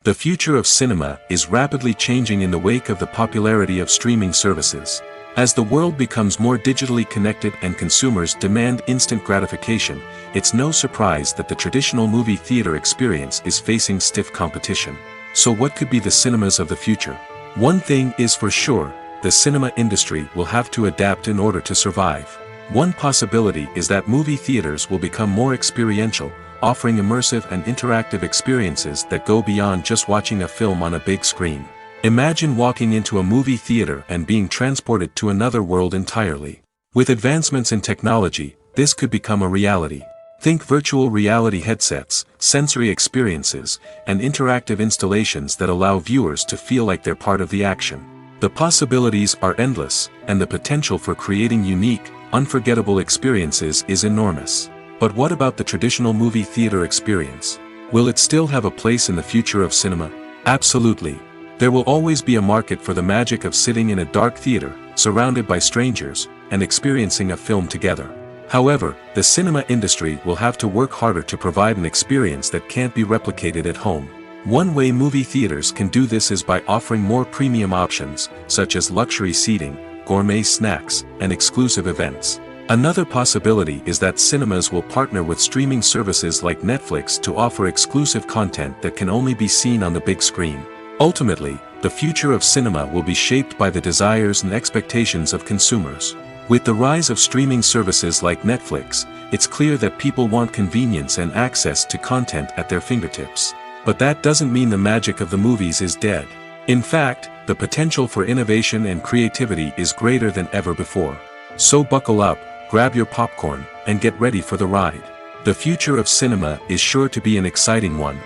S1: The future of cinema is rapidly changing in the wake of the popularity of streaming services. As the world becomes more digitally connected and consumers demand instant gratification, it's no surprise that the traditional movie theater experience is facing stiff competition. So what could be the cinemas of the future? One thing is for sure, the cinema industry will have to adapt in order to survive. One possibility is that movie theaters will become more experiential, offering immersive and interactive experiences that go beyond just watching a film on a big screen. Imagine walking into a movie theater and being transported to another world entirely. With advancements in technology, this could become a reality. Think virtual reality headsets, sensory experiences, and interactive installations that allow viewers to feel like they're part of the action. The possibilities are endless, and the potential for creating unique, unforgettable experiences is enormous. But what about the traditional movie theater experience? Will it still have a place in the future of cinema? Absolutely. There will always be a market for the magic of sitting in a dark theater, surrounded by strangers, and experiencing a film together. However, the cinema industry will have to work harder to provide an experience that can't be replicated at home. One way movie theaters can do this is by offering more premium options, such as luxury seating, gourmet snacks, and exclusive events. Another possibility is that cinemas will partner with streaming services like Netflix to offer exclusive content that can only be seen on the big screen. Ultimately, the future of cinema will be shaped by the desires and expectations of consumers. With the rise of streaming services like Netflix, it's clear that people want convenience and access to content at their fingertips. But that doesn't mean the magic of the movies is dead. In fact, the potential for innovation and creativity is greater than ever before. So buckle up, grab your popcorn, and get ready for the ride. The future of cinema is sure to be an exciting one.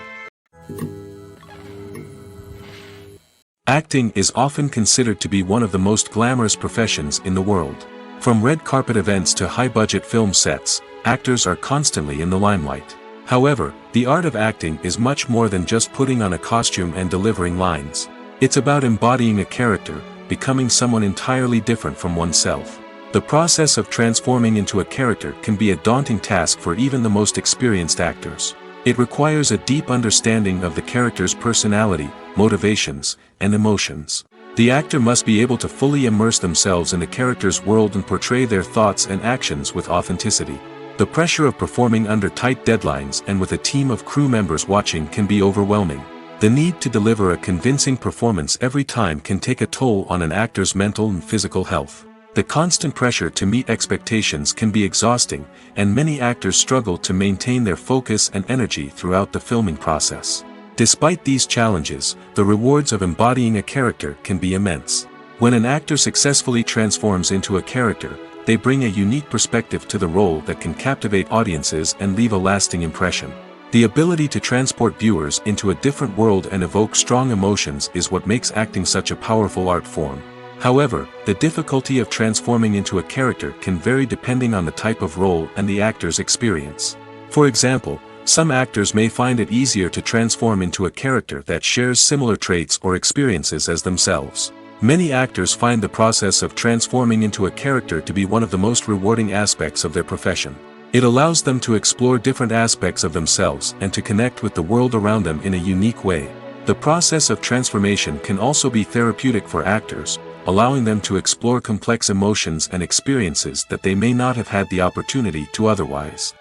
S1: Acting is often considered to be one of the most glamorous professions in the world. From red carpet events to high-budget film sets, actors are constantly in the limelight. However, the art of acting is much more than just putting on a costume and delivering lines. It's about embodying a character, becoming someone entirely different from oneself. The process of transforming into a character can be a daunting task for even the most experienced actors. It requires a deep understanding of the character's personality, motivations, and emotions. The actor must be able to fully immerse themselves in the character's world and portray their thoughts and actions with authenticity. The pressure of performing under tight deadlines and with a team of crew members watching can be overwhelming. The need to deliver a convincing performance every time can take a toll on an actor's mental and physical health. The constant pressure to meet expectations can be exhausting, and many actors struggle to maintain their focus and energy throughout the filming process. Despite these challenges, the rewards of embodying a character can be immense. When an actor successfully transforms into a character, they bring a unique perspective to the role that can captivate audiences and leave a lasting impression. The ability to transport viewers into a different world and evoke strong emotions is what makes acting such a powerful art form. However, the difficulty of transforming into a character can vary depending on the type of role and the actor's experience. For example, some actors may find it easier to transform into a character that shares similar traits or experiences as themselves. Many actors find the process of transforming into a character to be one of the most rewarding aspects of their profession. It allows them to explore different aspects of themselves and to connect with the world around them in a unique way. The process of transformation can also be therapeutic for actors, allowing them to explore complex emotions and experiences that they may not have had the opportunity to otherwise.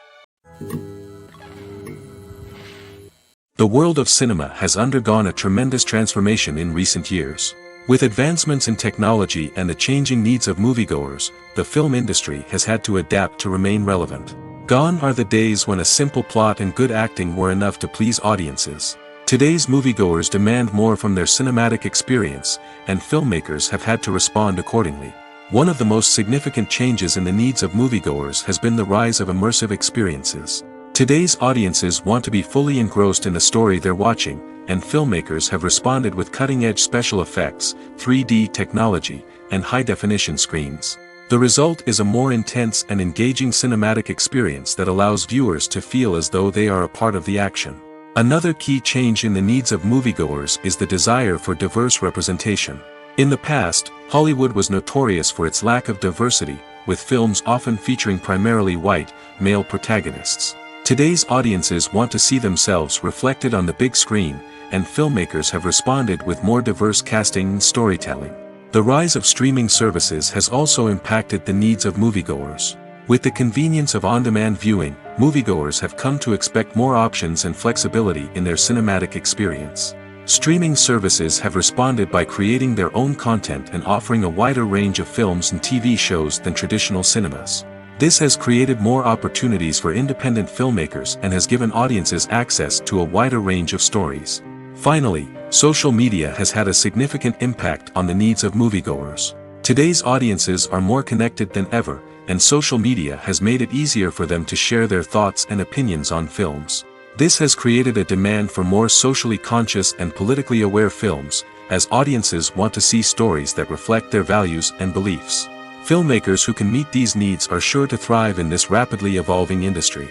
S1: The world of cinema has undergone a tremendous transformation in recent years. With advancements in technology and the changing needs of moviegoers, the film industry has had to adapt to remain relevant. Gone are the days when a simple plot and good acting were enough to please audiences. Today's moviegoers demand more from their cinematic experience, and filmmakers have had to respond accordingly. One of the most significant changes in the needs of moviegoers has been the rise of immersive experiences. Today's audiences want to be fully engrossed in the story they're watching, and filmmakers have responded with cutting-edge special effects, 3D technology, and high-definition screens. The result is a more intense and engaging cinematic experience that allows viewers to feel as though they are a part of the action. Another key change in the needs of moviegoers is the desire for diverse representation. In the past, Hollywood was notorious for its lack of diversity, with films often featuring primarily white, male protagonists. Today's audiences want to see themselves reflected on the big screen, and filmmakers have responded with more diverse casting and storytelling. The rise of streaming services has also impacted the needs of moviegoers. With the convenience of on-demand viewing, moviegoers have come to expect more options and flexibility in their cinematic experience. Streaming services have responded by creating their own content and offering a wider range of films and TV shows than traditional cinemas. This has created more opportunities for independent filmmakers and has given audiences access to a wider range of stories. Finally, social media has had a significant impact on the needs of moviegoers. Today's audiences are more connected than ever, and social media has made it easier for them to share their thoughts and opinions on films. This has created a demand for more socially conscious and politically aware films, as audiences want to see stories that reflect their values and beliefs. Filmmakers who can meet these needs are sure to thrive in this rapidly evolving industry.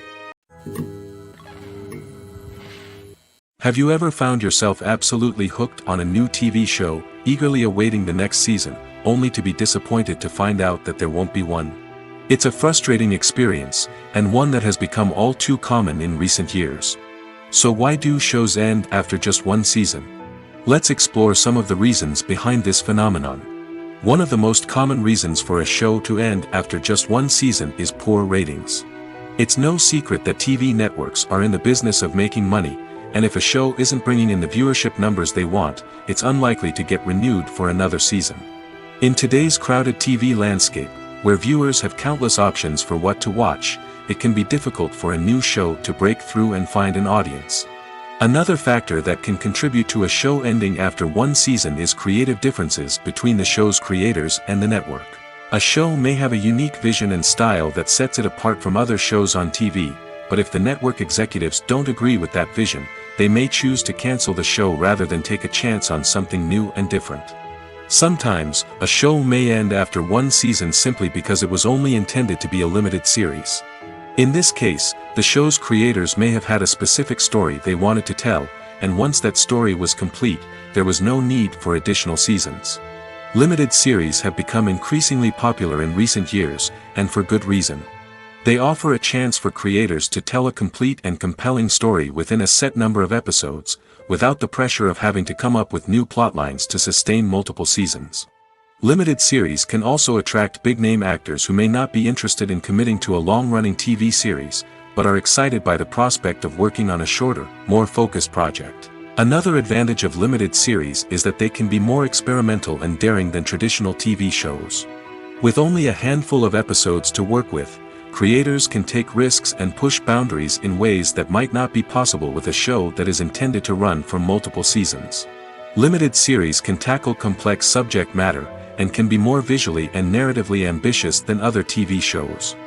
S1: Have you ever found yourself absolutely hooked on a new TV show, eagerly awaiting the next season, only to be disappointed to find out that there won't be one? It's a frustrating experience, and one that has become all too common in recent years. So why do shows end after just one season? Let's explore some of the reasons behind this phenomenon. One of the most common reasons for a show to end after just one season is poor ratings. It's no secret that TV networks are in the business of making money, and if a show isn't bringing in the viewership numbers they want, it's unlikely to get renewed for another season. In today's crowded TV landscape, where viewers have countless options for what to watch, it can be difficult for a new show to break through and find an audience. Another factor that can contribute to a show ending after one season is creative differences between the show's creators and the network. A show may have a unique vision and style that sets it apart from other shows on TV, but if the network executives don't agree with that vision, they may choose to cancel the show rather than take a chance on something new and different. Sometimes, a show may end after one season simply because it was only intended to be a limited series. In this case, the show's creators may have had a specific story they wanted to tell, and once that story was complete, there was no need for additional seasons. Limited series have become increasingly popular in recent years, and for good reason. They offer a chance for creators to tell a complete and compelling story within a set number of episodes, without the pressure of having to come up with new plotlines to sustain multiple seasons. Limited series can also attract big-name actors who may not be interested in committing to a long-running TV series, but are excited by the prospect of working on a shorter, more focused project. Another advantage of limited series is that they can be more experimental and daring than traditional TV shows. With only a handful of episodes to work with, creators can take risks and push boundaries in ways that might not be possible with a show that is intended to run for multiple seasons. Limited series can tackle complex subject matter, and can be more visually and narratively ambitious than other TV shows.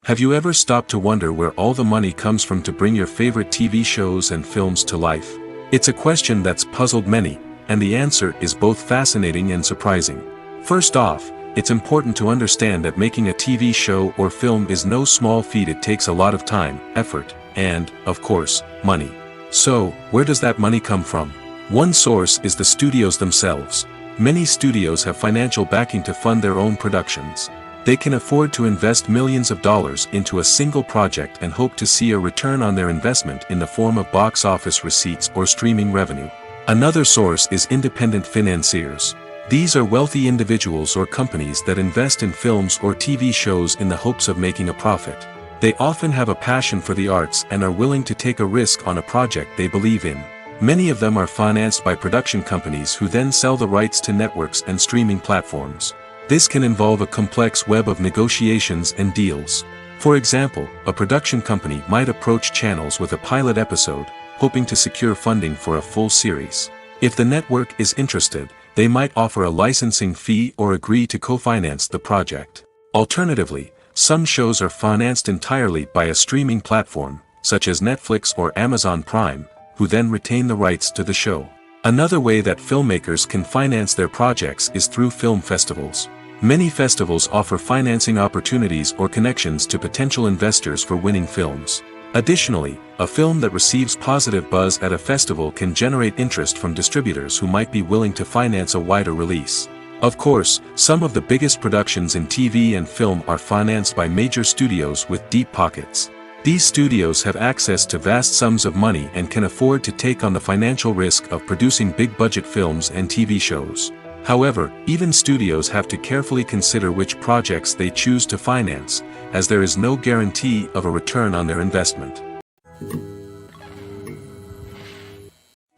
S1: Have you ever stopped to wonder where all the money comes from to bring your favorite TV shows and films to life? It's a question that's puzzled many, and the answer is both fascinating and surprising. First off, it's important to understand that making a TV show or film is no small feat. It takes a lot of time, effort, and, of course, money. So, where does that money come from? One source is the studios themselves. Many studios have financial backing to fund their own productions. They can afford to invest millions of dollars into a single project and hope to see a return on their investment in the form of box office receipts or streaming revenue. Another source is independent financiers. These are wealthy individuals or companies that invest in films or TV shows in the hopes of making a profit. They often have a passion for the arts and are willing to take a risk on a project they believe in. Many of them are financed by production companies who then sell the rights to networks and streaming platforms. This can involve a complex web of negotiations and deals. For example, a production company might approach channels with a pilot episode, hoping to secure funding for a full series. If the network is interested, they might offer a licensing fee or agree to co-finance the project. Alternatively, some shows are financed entirely by a streaming platform, such as Netflix or Amazon Prime, who then retain the rights to the show. Another way that filmmakers can finance their projects is through film festivals. Many festivals offer financing opportunities or connections to potential investors for winning films. Additionally, a film that receives positive buzz at a festival can generate interest from distributors who might be willing to finance a wider release. Of course, some of the biggest productions in TV and film are financed by major studios with deep pockets. These studios have access to vast sums of money and can afford to take on the financial risk of producing big-budget films and TV shows. However, even studios have to carefully consider which projects they choose to finance, as there is no guarantee of a return on their investment.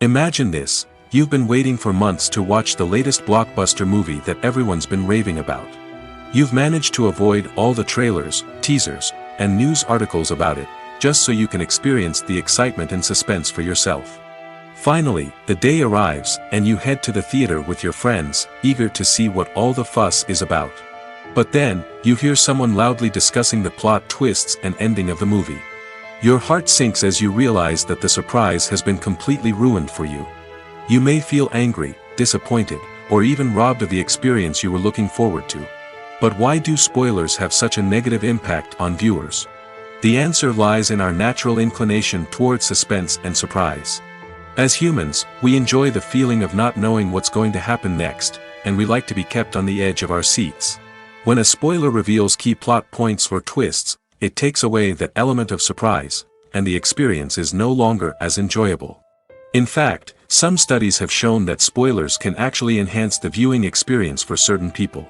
S1: Imagine this: you've been waiting for months to watch the latest blockbuster movie that everyone's been raving about. You've managed to avoid all the trailers, teasers, and news articles about it, just so you can experience the excitement and suspense for yourself. Finally, the day arrives, and you head to the theater with your friends, eager to see what all the fuss is about. But then, you hear someone loudly discussing the plot twists and ending of the movie. Your heart sinks as you realize that the surprise has been completely ruined for you. You may feel angry, disappointed, or even robbed of the experience you were looking forward to. But why do spoilers have such a negative impact on viewers? The answer lies in our natural inclination towards suspense and surprise. As humans, we enjoy the feeling of not knowing what's going to happen next, and we like to be kept on the edge of our seats. When a spoiler reveals key plot points or twists, it takes away that element of surprise, and the experience is no longer as enjoyable. In fact, some studies have shown that spoilers can actually enhance the viewing experience for certain people.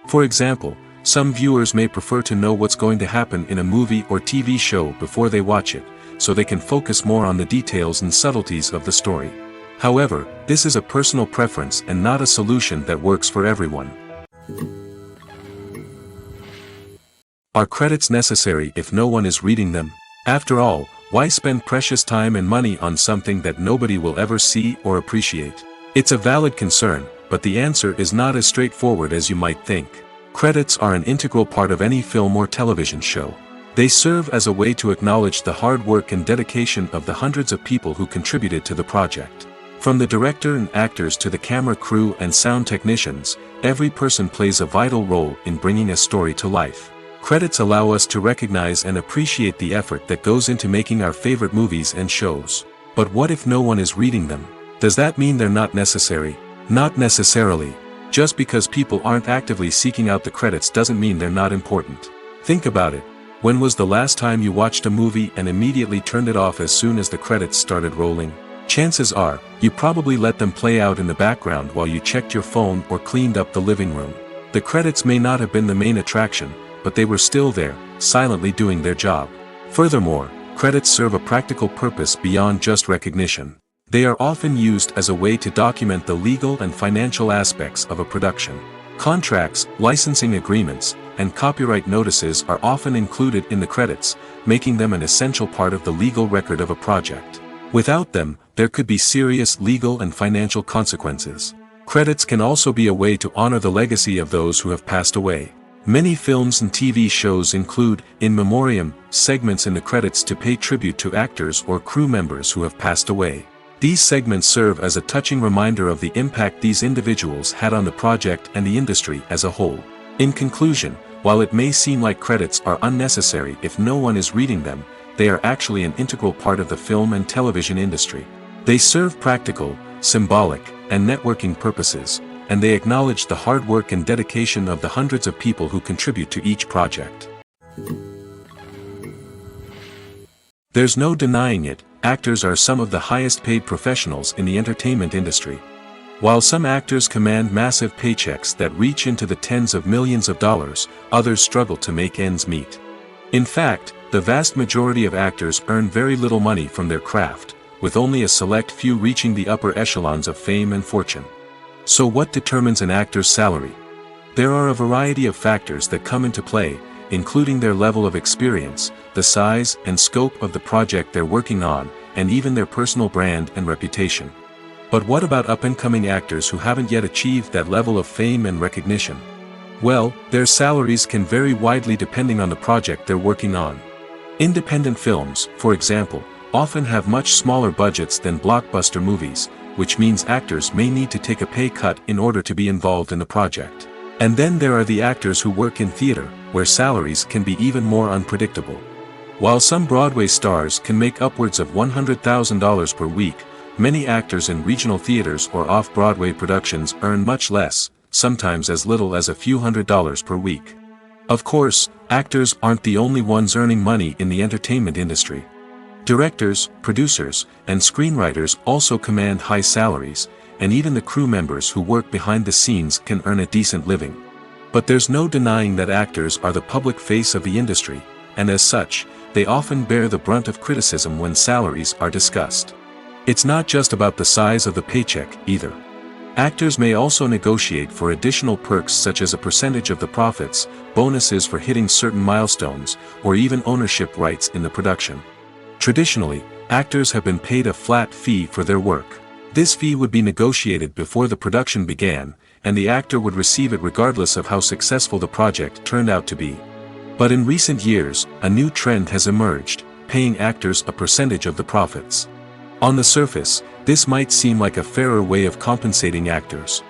S1: For example, some viewers may prefer to know what's going to happen in a movie or TV show before they watch it, so they can focus more on the details and subtleties of the story. However, this is a personal preference and not a solution that works for everyone. Are credits necessary if no one is reading them? After all, why spend precious time and money on something that nobody will ever see or appreciate? It's a valid concern, but the answer is not as straightforward as you might think. Credits are an integral part of any film or television show. They serve as a way to acknowledge the hard work and dedication of the hundreds of people who contributed to the project. From the director and actors to the camera crew and sound technicians, every person plays a vital role in bringing a story to life. Credits allow us to recognize and appreciate the effort that goes into making our favorite movies and shows. But what if no one is reading them? Does that mean they're not necessary? Not necessarily. Just because people aren't actively seeking out the credits doesn't mean they're not important. Think about it. When was the last time you watched a movie and immediately turned it off as soon as the credits started rolling? Chances are, you probably let them play out in the background while you checked your phone or cleaned up the living room. The credits may not have been the main attraction, but they were still there, silently doing their job. Furthermore, credits serve a practical purpose beyond just recognition. They are often used as a way to document the legal and financial aspects of a production. Contracts, licensing agreements, and copyright notices are often included in the credits, making them an essential part of the legal record of a project. Without them, there could be serious legal and financial consequences. Credits can also be a way to honor the legacy of those who have passed away. Many films and TV shows include, in memoriam, segments in the credits to pay tribute to actors or crew members who have passed away. These segments serve as a touching reminder of the impact these individuals had on the project and the industry as a whole. In conclusion, while it may seem like credits are unnecessary if no one is reading them, they are actually an integral part of the film and television industry. They serve practical, symbolic, and networking purposes, and they acknowledge the hard work and dedication of the hundreds of people who contribute to each project. There's no denying it, actors are some of the highest paid professionals in the entertainment industry. While some actors command massive paychecks that reach into the tens of millions of dollars, others struggle to make ends meet. In fact, the vast majority of actors earn very little money from their craft, with only a select few reaching the upper echelons of fame and fortune. So what determines an actor's salary? There are a variety of factors that come into play, including their level of experience, the size and scope of the project they're working on, and even their personal brand and reputation. But what about up-and-coming actors who haven't yet achieved that level of fame and recognition? Well, their salaries can vary widely depending on the project they're working on. Independent films, for example, often have much smaller budgets than blockbuster movies, which means actors may need to take a pay cut in order to be involved in the project. And then there are the actors who work in theater, where salaries can be even more unpredictable. While some Broadway stars can make upwards of $100,000 per week, many actors in regional theaters or off-Broadway productions earn much less, sometimes as little as a few $100s per week. Of course, actors aren't the only ones earning money in the entertainment industry. Directors, producers, and screenwriters also command high salaries, and even the crew members who work behind the scenes can earn a decent living. But there's no denying that actors are the public face of the industry, and as such, they often bear the brunt of criticism when salaries are discussed. It's not just about the size of the paycheck, either. Actors may also negotiate for additional perks such as a percentage of the profits, bonuses for hitting certain milestones, or even ownership rights in the production. Traditionally, actors have been paid a flat fee for their work. This fee would be negotiated before the production began, and the actor would receive it regardless of how successful the project turned out to be. But in recent years, a new trend has emerged: paying actors a percentage of the profits. On the surface, this might seem like a fairer way of compensating actors.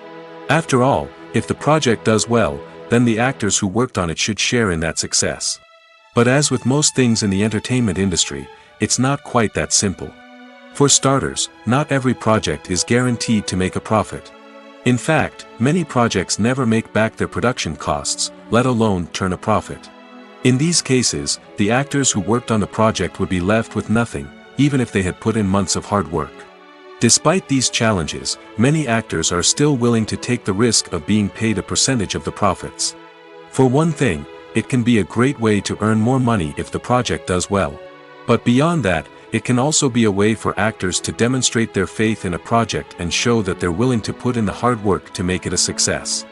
S1: After all, if the project does well, then the actors who worked on it should share in that success. But as with most things in the entertainment industry, it's not quite that simple. For starters, not every project is guaranteed to make a profit. In fact, many projects never make back their production costs, let alone turn a profit. In these cases, the actors who worked on the project would be left with nothing, even if they had put in months of hard work. Despite these challenges, many actors are still willing to take the risk of being paid a percentage of the profits. For one thing, it can be a great way to earn more money if the project does well. But beyond that, it can also be a way for actors to demonstrate their faith in a project and show that they're willing to put in the hard work to make it a success.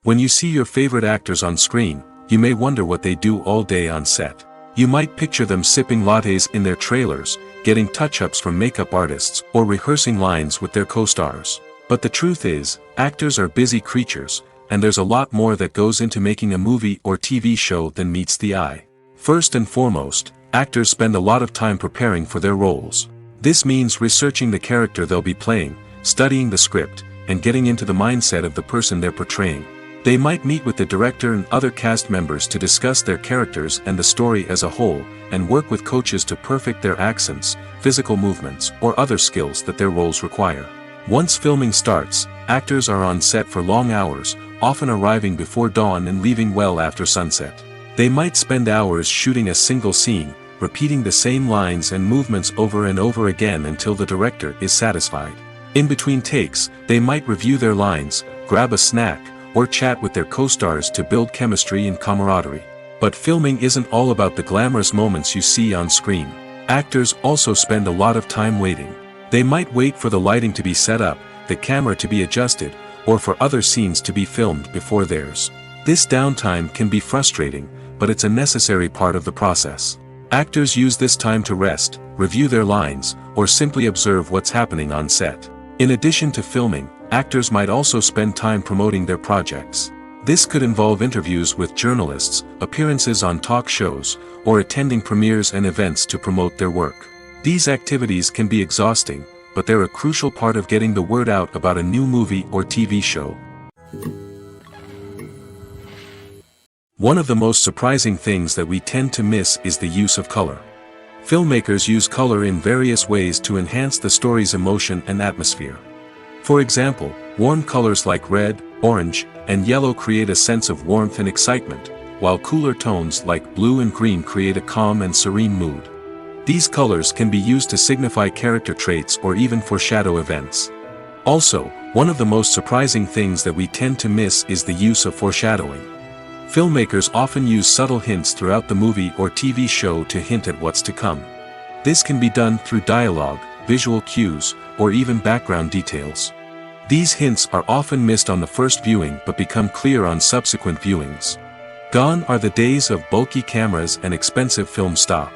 S1: When you see your favorite actors on screen, you may wonder what they do all day on set. You might picture them sipping lattes in their trailers, getting touch-ups from makeup artists, or rehearsing lines with their co-stars. But the truth is, actors are busy creatures, and there's a lot more that goes into making a movie or TV show than meets the eye. First and foremost, actors spend a lot of time preparing for their roles. This means researching the character they'll be playing, studying the script, and getting into the mindset of the person they're portraying. They might meet with the director and other cast members to discuss their characters and the story as a whole, and work with coaches to perfect their accents, physical movements, or other skills that their roles require. Once filming starts, actors are on set for long hours, often arriving before dawn and leaving well after sunset. They might spend hours shooting a single scene, repeating the same lines and movements over and over again until the director is satisfied. In between takes, they might review their lines, grab a snack, or chat with their co-stars to build chemistry and camaraderie. But filming isn't all about the glamorous moments you see on screen. Actors also spend a lot of time waiting. They might wait for the lighting to be set up, the camera to be adjusted, or for other scenes to be filmed before theirs. This downtime can be frustrating, but it's a necessary part of the process. Actors use this time to rest, review their lines, or simply observe what's happening on set. In addition to filming, actors might also spend time promoting their projects. This could involve interviews with journalists, appearances on talk shows, or attending premieres and events to promote their work. These activities can be exhausting, but they're a crucial part of getting the word out about a new movie or TV show. One of the most surprising things that we tend to miss is the use of color. Filmmakers use color in various ways to enhance the story's emotion and atmosphere. For example, warm colors like red, orange, and yellow create a sense of warmth and excitement, while cooler tones like blue and green create a calm and serene mood. These colors can be used to signify character traits or even foreshadow events. Also, one of the most surprising things that we tend to miss is the use of foreshadowing. Filmmakers often use subtle hints throughout the movie or TV show to hint at what's to come. This can be done through dialogue, visual cues, or even background details. These hints are often missed on the first viewing but become clear on subsequent viewings. Gone are the days of bulky cameras and expensive film stock.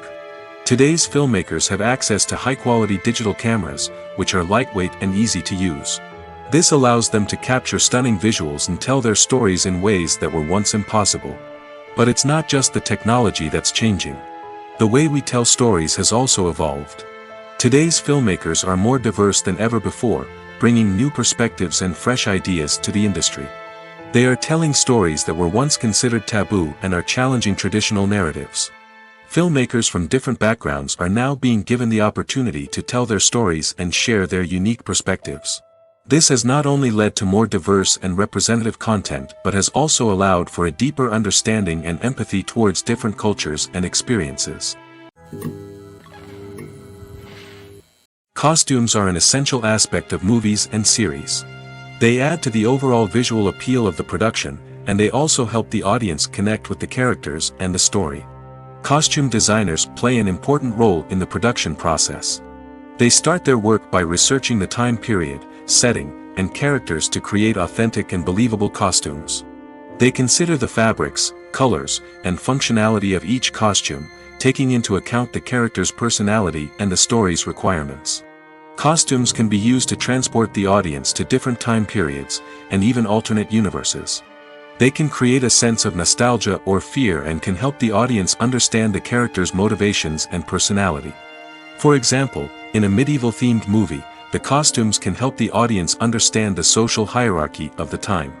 S1: Today's filmmakers have access to high-quality digital cameras, which are lightweight and easy to use. This allows them to capture stunning visuals and tell their stories in ways that were once impossible. But it's not just the technology that's changing. The way we tell stories has also evolved. Today's filmmakers are more diverse than ever before, bringing new perspectives and fresh ideas to the industry. They are telling stories that were once considered taboo and are challenging traditional narratives. Filmmakers from different backgrounds are now being given the opportunity to tell their stories and share their unique perspectives. This has not only led to more diverse and representative content but has also allowed for a deeper understanding and empathy towards different cultures and experiences. Costumes are an essential aspect of movies and series. They add to the overall visual appeal of the production, and they also help the audience connect with the characters and the story. Costume designers play an important role in the production process. They start their work by researching the time period, setting, and characters to create authentic and believable costumes. They consider the fabrics, colors, and functionality of each costume, taking into account the character's personality and the story's requirements. Costumes can be used to transport the audience to different time periods, and even alternate universes. They can create a sense of nostalgia or fear and can help the audience understand the character's motivations and personality. For example, in a medieval-themed movie, the costumes can help the audience understand the social hierarchy of the time.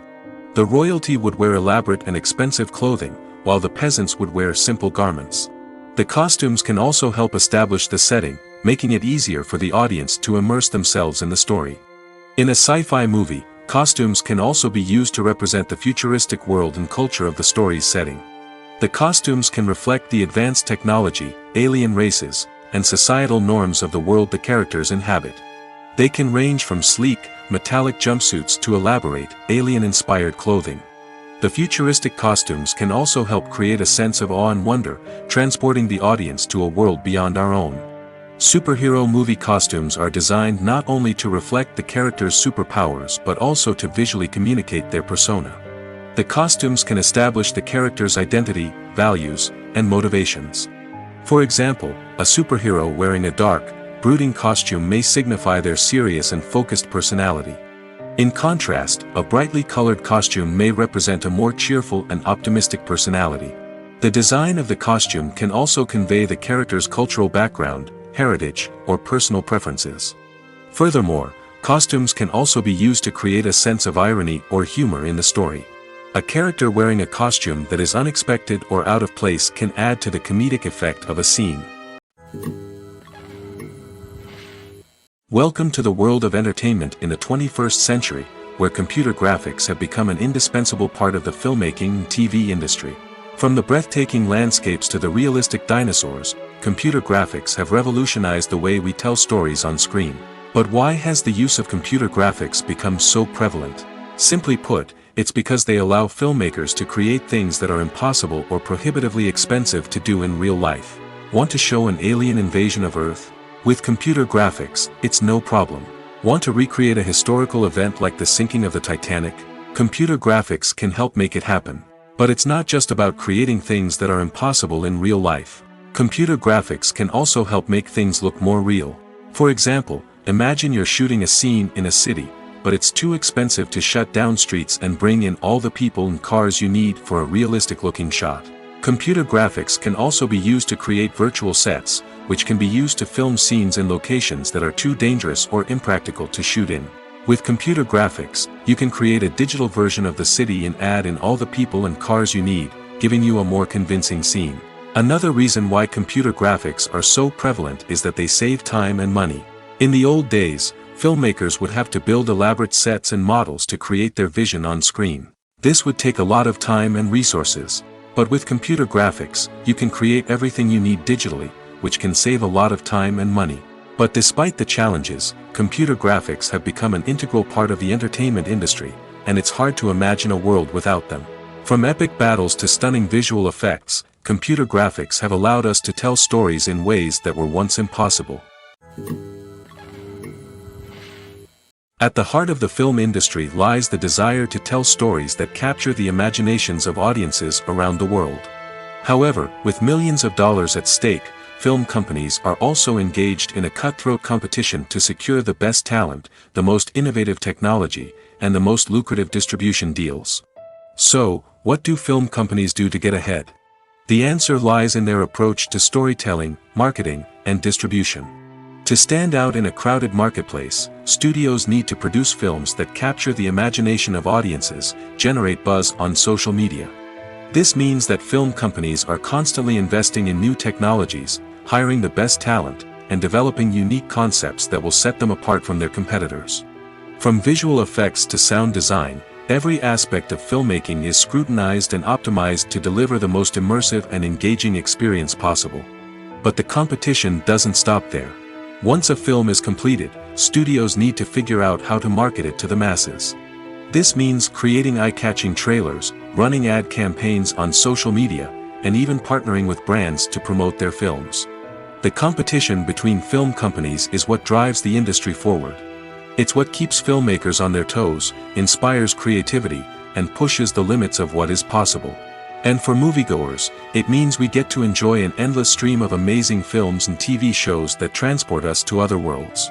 S1: The royalty would wear elaborate and expensive clothing, while the peasants would wear simple garments. The costumes can also help establish the setting, making it easier for the audience to immerse themselves in the story. In a sci-fi movie, costumes can also be used to represent the futuristic world and culture of the story's setting. The costumes can reflect the advanced technology, alien races, and societal norms of the world the characters inhabit. They can range from sleek, metallic jumpsuits to elaborate, alien-inspired clothing. The futuristic costumes can also help create a sense of awe and wonder, transporting the audience to a world beyond our own. Superhero movie costumes are designed not only to reflect the character's superpowers but also to visually communicate their persona. The costumes can establish the character's identity, values, and motivations. For example, a superhero wearing a dark, brooding costume may signify their serious and focused personality. In contrast, a brightly colored costume may represent a more cheerful and optimistic personality. The design of the costume can also convey the character's cultural background, heritage, or personal preferences. Furthermore, costumes can also be used to create a sense of irony or humor in the story. A character wearing a costume that is unexpected or out of place can add to the comedic effect of a scene. Welcome to the world of entertainment in the 21st century, where computer graphics have become an indispensable part of the filmmaking and TV industry. From the breathtaking landscapes to the realistic dinosaurs, computer graphics have revolutionized the way we tell stories on screen. But why has the use of computer graphics become so prevalent? Simply put, it's because they allow filmmakers to create things that are impossible or prohibitively expensive to do in real life. Want to show an alien invasion of Earth? With computer graphics, it's no problem. Want to recreate a historical event like the sinking of the Titanic? Computer graphics can help make it happen. But it's not just about creating things that are impossible in real life. Computer graphics can also help make things look more real. For example, imagine you're shooting a scene in a city, but it's too expensive to shut down streets and bring in all the people and cars you need for a realistic-looking shot. Computer graphics can also be used to create virtual sets, which can be used to film scenes in locations that are too dangerous or impractical to shoot in. With computer graphics, you can create a digital version of the city and add in all the people and cars you need, giving you a more convincing scene. Another reason why computer graphics are so prevalent is that they save time and money. In the old days, filmmakers would have to build elaborate sets and models to create their vision on screen. This would take a lot of time and resources. But with computer graphics, you can create everything you need digitally, which can save a lot of time and money. But despite the challenges, computer graphics have become an integral part of the entertainment industry, and it's hard to imagine a world without them. From epic battles to stunning visual effects, computer graphics have allowed us to tell stories in ways that were once impossible. At the heart of the film industry lies the desire to tell stories that capture the imaginations of audiences around the world. However, with millions of dollars at stake, film companies are also engaged in a cutthroat competition to secure the best talent, the most innovative technology, and the most lucrative distribution deals. So, what do film companies do to get ahead? The answer lies in their approach to storytelling, marketing, and distribution. To stand out in a crowded marketplace, studios need to produce films that capture the imagination of audiences, generate buzz on social media. This means that film companies are constantly investing in new technologies, hiring the best talent, and developing unique concepts that will set them apart from their competitors. From visual effects to sound design, every aspect of filmmaking is scrutinized and optimized to deliver the most immersive and engaging experience possible. But the competition doesn't stop there. Once a film is completed, studios need to figure out how to market it to the masses. This means creating eye-catching trailers, running ad campaigns on social media, and even partnering with brands to promote their films. The competition between film companies is what drives the industry forward. It's what keeps filmmakers on their toes, inspires creativity, and pushes the limits of what is possible. And for moviegoers, it means we get to enjoy an endless stream of amazing films and TV shows that transport us to other worlds.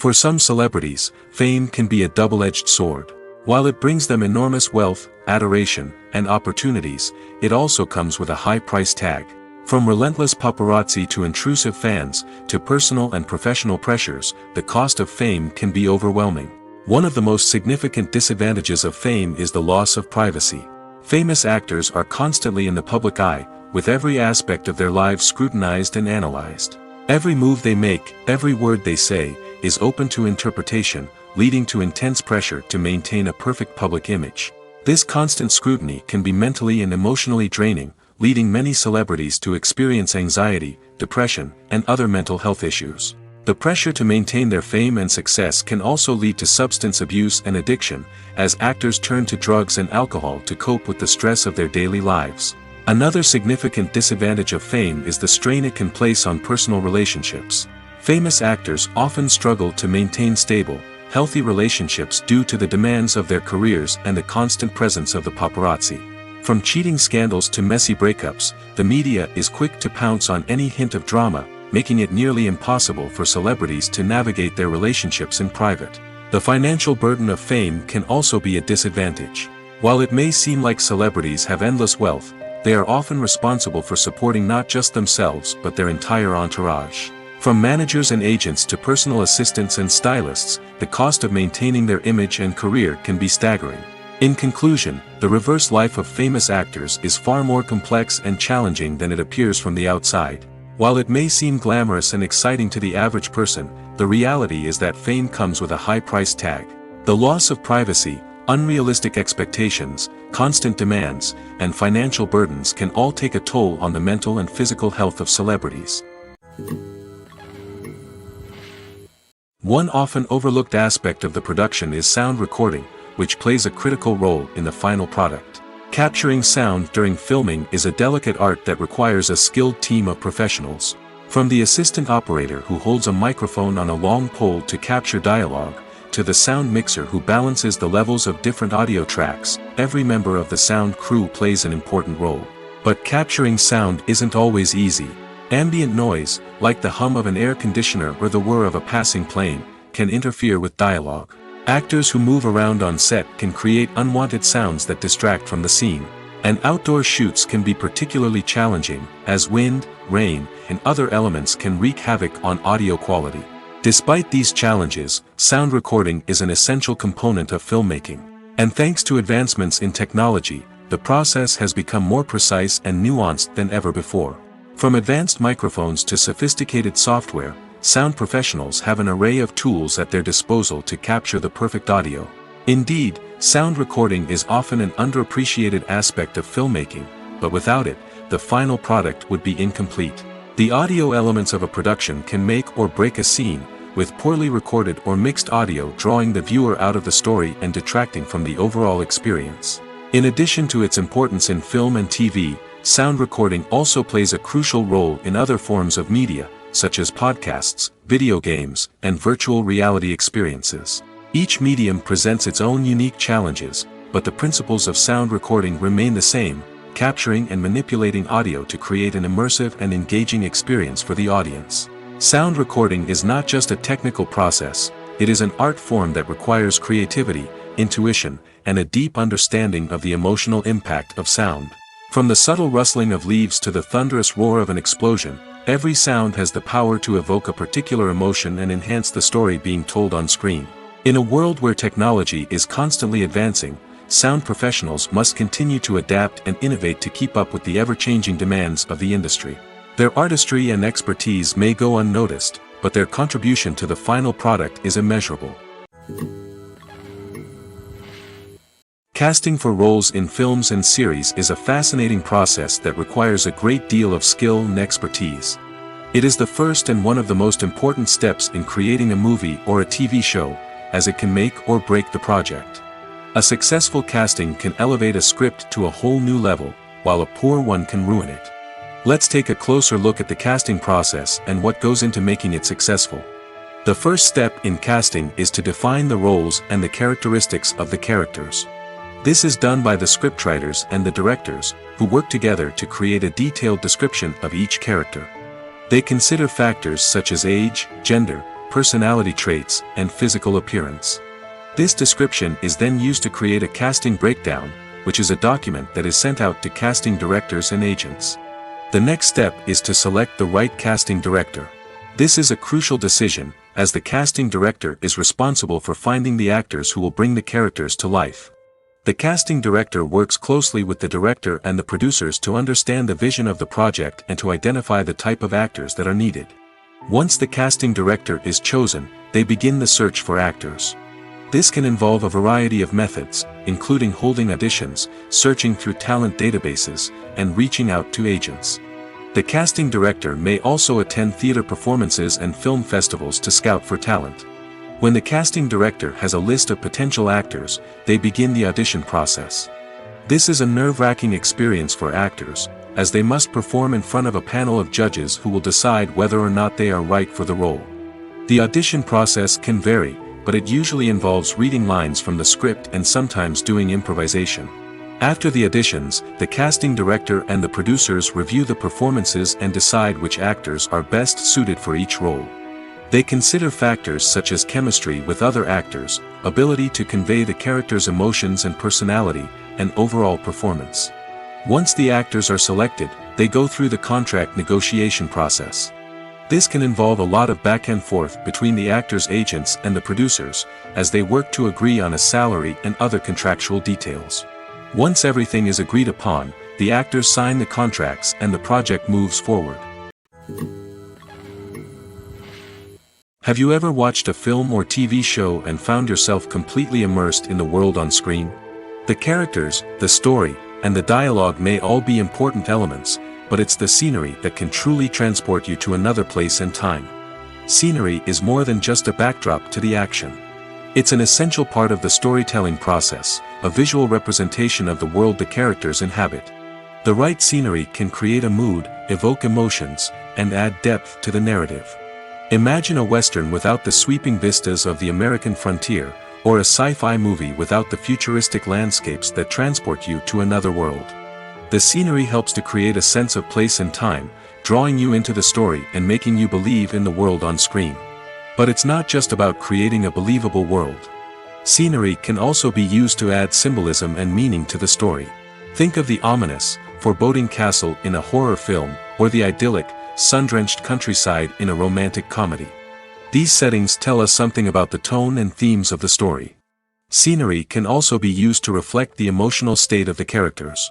S1: For some celebrities, fame can be a double-edged sword. While it brings them enormous wealth, adoration, and opportunities, it also comes with a high price tag. From relentless paparazzi to intrusive fans, to personal and professional pressures, the cost of fame can be overwhelming. One of the most significant disadvantages of fame is the loss of privacy. Famous actors are constantly in the public eye, with every aspect of their lives scrutinized and analyzed. Every move they make, every word they say, is open to interpretation, leading to intense pressure to maintain a perfect public image. This constant scrutiny can be mentally and emotionally draining, leading many celebrities to experience anxiety, depression, and other mental health issues. The pressure to maintain their fame and success can also lead to substance abuse and addiction, as actors turn to drugs and alcohol to cope with the stress of their daily lives. Another significant disadvantage of fame is the strain it can place on personal relationships. Famous actors often struggle to maintain stable, healthy relationships due to the demands of their careers and the constant presence of the paparazzi. From cheating scandals to messy breakups, the media is quick to pounce on any hint of drama, making it nearly impossible for celebrities to navigate their relationships in private. The financial burden of fame can also be a disadvantage. While it may seem like celebrities have endless wealth, they are often responsible for supporting not just themselves but their entire entourage. From managers and agents to personal assistants and stylists, the cost of maintaining their image and career can be staggering. In conclusion, the reverse life of famous actors is far more complex and challenging than it appears from the outside. While it may seem glamorous and exciting to the average person, the reality is that fame comes with a high price tag. The loss of privacy, unrealistic expectations, constant demands, and financial burdens can all take a toll on the mental and physical health of celebrities. One often overlooked aspect of the production is sound recording, which plays a critical role in the final product. Capturing sound during filming is a delicate art that requires a skilled team of professionals. From the assistant operator who holds a microphone on a long pole to capture dialogue, to the sound mixer who balances the levels of different audio tracks, every member of the sound crew plays an important role. But capturing sound isn't always easy. Ambient noise, like the hum of an air conditioner or the whir of a passing plane, can interfere with dialogue. Actors who move around on set can create unwanted sounds that distract from the scene. And outdoor shoots can be particularly challenging, as wind, rain, and other elements can wreak havoc on audio quality. Despite these challenges, sound recording is an essential component of filmmaking. And thanks to advancements in technology, the process has become more precise and nuanced than ever before. From advanced microphones to sophisticated software, sound professionals have an array of tools at their disposal to capture the perfect audio. Indeed, sound recording is often an underappreciated aspect of filmmaking, but without it, the final product would be incomplete. The audio elements of a production can make or break a scene, with poorly recorded or mixed audio drawing the viewer out of the story and detracting from the overall experience. In addition to its importance in film and TV, sound recording also plays a crucial role in other forms of media, such as podcasts, video games, and virtual reality experiences. Each medium presents its own unique challenges, but the principles of sound recording remain the same, capturing and manipulating audio to create an immersive and engaging experience for the audience. Sound recording is not just a technical process, it is an art form that requires creativity, intuition, and a deep understanding of the emotional impact of sound. From the subtle rustling of leaves to the thunderous roar of an explosion, every sound has the power to evoke a particular emotion and enhance the story being told on screen. In a world where technology is constantly advancing, sound professionals must continue to adapt and innovate to keep up with the ever-changing demands of the industry. Their artistry and expertise may go unnoticed, but their contribution to the final product is immeasurable. Casting for roles in films and series is a fascinating process that requires a great deal of skill and expertise. It is the first and one of the most important steps in creating a movie or a TV show, as it can make or break the project. A successful casting can elevate a script to a whole new level, while a poor one can ruin it. Let's take a closer look at the casting process and what goes into making it successful. The first step in casting is to define the roles and the characteristics of the characters. This is done by the scriptwriters and the directors, who work together to create a detailed description of each character. They consider factors such as age, gender, personality traits, and physical appearance. This description is then used to create a casting breakdown, which is a document that is sent out to casting directors and agents. The next step is to select the right casting director. This is a crucial decision, as the casting director is responsible for finding the actors who will bring the characters to life. The casting director works closely with the director and the producers to understand the vision of the project and to identify the type of actors that are needed. Once the casting director is chosen, they begin the search for actors. This can involve a variety of methods, including holding auditions, searching through talent databases, and reaching out to agents. The casting director may also attend theater performances and film festivals to scout for talent. When the casting director has a list of potential actors, they begin the audition process. This is a nerve-wracking experience for actors, as they must perform in front of a panel of judges who will decide whether or not they are right for the role. The audition process can vary, but it usually involves reading lines from the script and sometimes doing improvisation. After the auditions, the casting director and the producers review the performances and decide which actors are best suited for each role. They consider factors such as chemistry with other actors, ability to convey the character's emotions and personality, and overall performance. Once the actors are selected, they go through the contract negotiation process. This can involve a lot of back and forth between the actors' agents and the producers, as they work to agree on a salary and other contractual details. Once everything is agreed upon, the actors sign the contracts and the project moves forward. Have you ever watched a film or TV show and found yourself completely immersed in the world on screen? The characters, the story, and the dialogue may all be important elements, but it's the scenery that can truly transport you to another place and time. Scenery is more than just a backdrop to the action. It's an essential part of the storytelling process, a visual representation of the world the characters inhabit. The right scenery can create a mood, evoke emotions, and add depth to the narrative. Imagine a western without the sweeping vistas of the American frontier, or a sci-fi movie without the futuristic landscapes that transport you to another world. The scenery helps to create a sense of place and time, drawing you into the story and making you believe in the world on screen. But it's not just about creating a believable world. Scenery can also be used to add symbolism and meaning to the story. Think of the ominous, foreboding castle in a horror film, or the idyllic, sun-drenched countryside in a romantic comedy. These settings tell us something about the tone and themes of the story. Scenery can also be used to reflect the emotional state of the characters.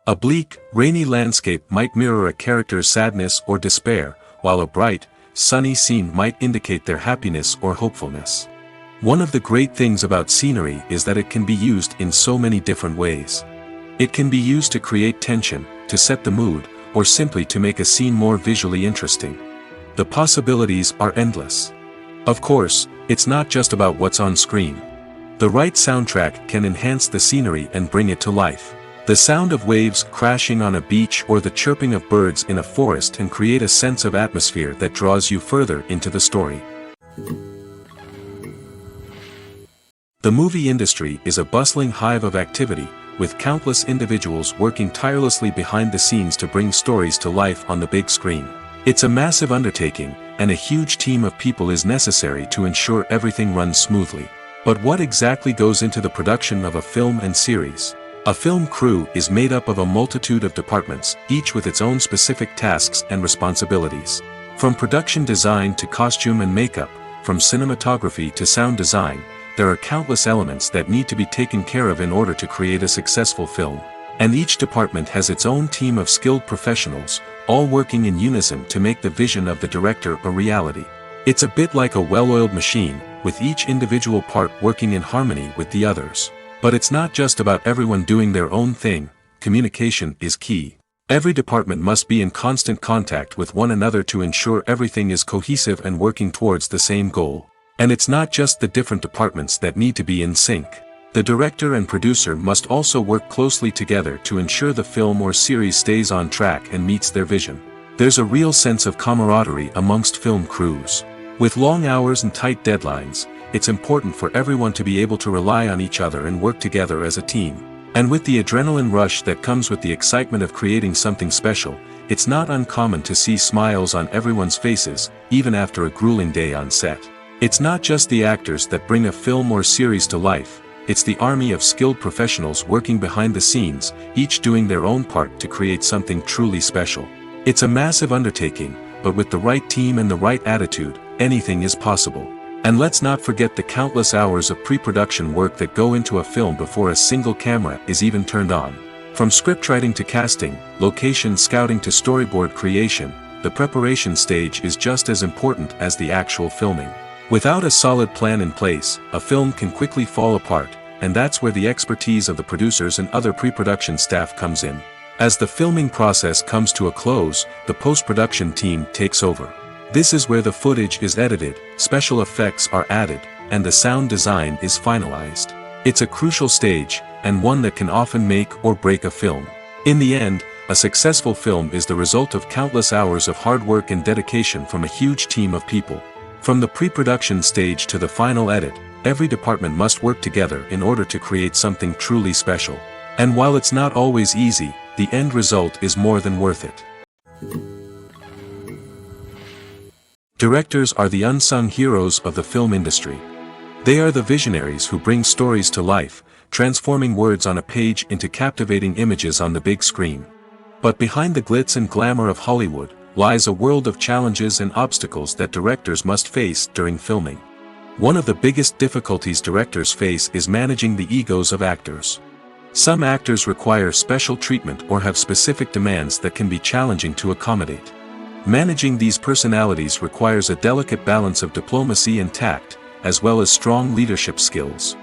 S1: A bleak, rainy landscape might mirror a character's sadness or despair, while a bright, sunny scene might indicate their happiness or hopefulness. One of the great things about scenery is that it can be used in so many different ways. It can be used to create tension, to set the mood, or simply to make a scene more visually interesting. The possibilities are endless. Of course, it's not just about what's on screen. The right soundtrack can enhance the scenery and bring it to life. The sound of waves crashing on a beach or the chirping of birds in a forest can create a sense of atmosphere that draws you further into the story. The movie industry is a bustling hive of activity, with countless individuals working tirelessly behind the scenes to bring stories to life on the big screen. It's a massive undertaking, and a huge team of people is necessary to ensure everything runs smoothly. But what exactly goes into the production of a film and series? A film crew is made up of a multitude of departments, each with its own specific tasks and responsibilities. From production design to costume and makeup, from cinematography to sound design, there are countless elements that need to be taken care of in order to create a successful film. And each department has its own team of skilled professionals, all working in unison to make the vision of the director a reality. It's a bit like a well-oiled machine, with each individual part working in harmony with the others. But it's not just about everyone doing their own thing. Communication is key. Every department must be in constant contact with one another to ensure everything is cohesive and working towards the same goal. And it's not just the different departments that need to be in sync. The director and producer must also work closely together to ensure the film or series stays on track and meets their vision. There's a real sense of camaraderie amongst film crews. With long hours and tight deadlines, it's important for everyone to be able to rely on each other and work together as a team. And with the adrenaline rush that comes with the excitement of creating something special, it's not uncommon to see smiles on everyone's faces, even after a grueling day on set. It's not just the actors that bring a film or series to life, it's the army of skilled professionals working behind the scenes, each doing their own part to create something truly special. It's a massive undertaking, but with the right team and the right attitude, anything is possible. And let's not forget the countless hours of pre-production work that go into a film before a single camera is even turned on. From scriptwriting to casting, location scouting to storyboard creation, the preparation stage is just as important as the actual filming. Without a solid plan in place, a film can quickly fall apart, and that's where the expertise of the producers and other pre-production staff comes in. As the filming process comes to a close, the post-production team takes over. This is where the footage is edited, special effects are added, and the sound design is finalized. It's a crucial stage, and one that can often make or break a film. In the end, a successful film is the result of countless hours of hard work and dedication from a huge team of people. From the pre-production stage to the final edit, every department must work together in order to create something truly special. And while it's not always easy, the end result is more than worth it. Directors are the unsung heroes of the film industry. They are the visionaries who bring stories to life, transforming words on a page into captivating images on the big screen. But behind the glitz and glamour of Hollywood, lies a world of challenges and obstacles that directors must face during filming. One of the biggest difficulties directors face is managing the egos of actors. Some actors require special treatment or have specific demands that can be challenging to accommodate. Managing these personalities requires a delicate balance of diplomacy and tact, as well as strong leadership skills.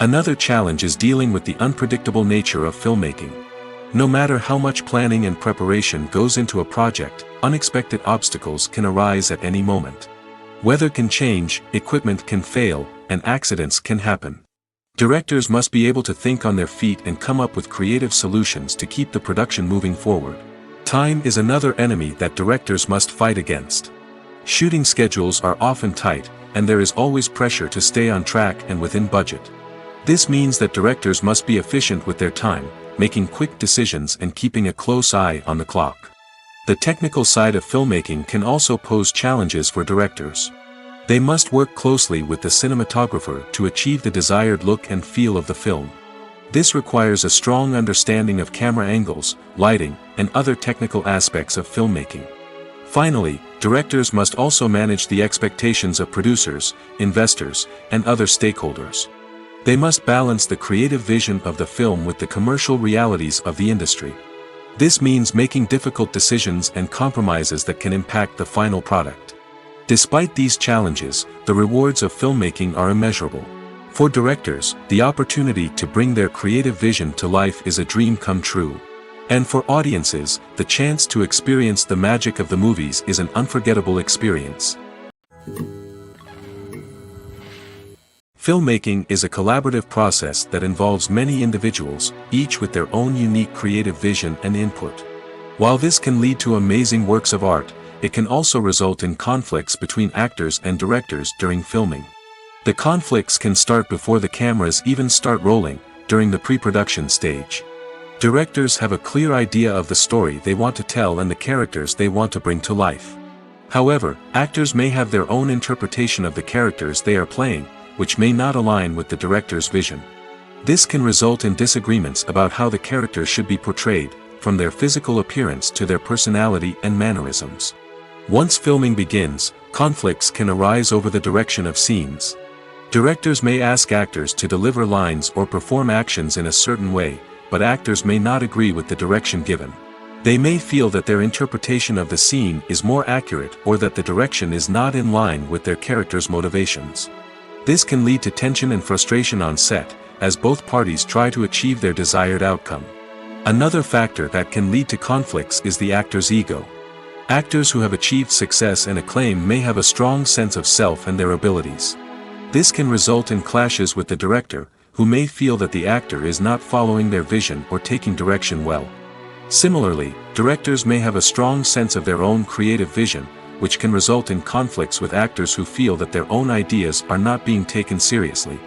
S1: Another challenge is dealing with the unpredictable nature of filmmaking. No matter how much planning and preparation goes into a project, unexpected obstacles can arise at any moment. Weather can change, equipment can fail, and accidents can happen. Directors must be able to think on their feet and come up with creative solutions to keep the production moving forward. Time is another enemy that directors must fight against. Shooting schedules are often tight, and there is always pressure to stay on track and within budget. This means that directors must be efficient with their time, making quick decisions and keeping a close eye on the clock. The technical side of filmmaking can also pose challenges for directors. They must work closely with the cinematographer to achieve the desired look and feel of the film. This requires a strong understanding of camera angles, lighting, and other technical aspects of filmmaking. Finally, directors must also manage the expectations of producers, investors, and other stakeholders. They must balance the creative vision of the film with the commercial realities of the industry. This means making difficult decisions and compromises that can impact the final product. Despite these challenges, the rewards of filmmaking are immeasurable. For directors, the opportunity to bring their creative vision to life is a dream come true. And for audiences, the chance to experience the magic of the movies is an unforgettable experience. Filmmaking is a collaborative process that involves many individuals, each with their own unique creative vision and input. While this can lead to amazing works of art, it can also result in conflicts between actors and directors during filming. The conflicts can start before the cameras even start rolling, during the pre-production stage. Directors have a clear idea of the story they want to tell and the characters they want to bring to life. However, actors may have their own interpretation of the characters they are playing, which may not align with the director's vision. This can result in disagreements about how the characters should be portrayed, from their physical appearance to their personality and mannerisms. Once filming begins, conflicts can arise over the direction of scenes. Directors may ask actors to deliver lines or perform actions in a certain way, but actors may not agree with the direction given. They may feel that their interpretation of the scene is more accurate or that the direction is not in line with their character's motivations. This can lead to tension and frustration on set, as both parties try to achieve their desired outcome. Another factor that can lead to conflicts is the actor's ego. Actors who have achieved success and acclaim may have a strong sense of self and their abilities. This can result in clashes with the director, who may feel that the actor is not following their vision or taking direction well. Similarly, directors may have a strong sense of their own creative vision, which can result in conflicts with actors who feel that their own ideas are not being taken seriously.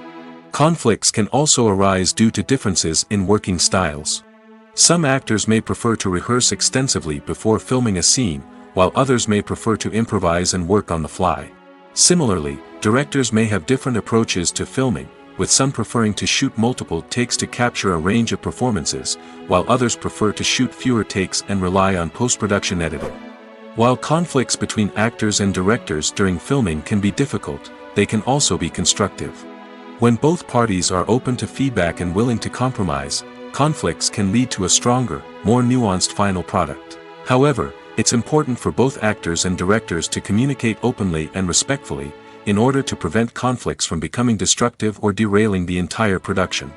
S1: Conflicts can also arise due to differences in working styles. Some actors may prefer to rehearse extensively before filming a scene, while others may prefer to improvise and work on the fly. Similarly, Directors may have different approaches to filming, with some preferring to shoot multiple takes to capture a range of performances, while others prefer to shoot fewer takes and rely on post-production editing. While conflicts between actors and directors during filming can be difficult, they can also be constructive. When both parties are open to feedback and willing to compromise, conflicts can lead to a stronger, more nuanced final product. However, it's important for both actors and directors to communicate openly and respectfully, in order to prevent conflicts from becoming destructive or derailing the entire production.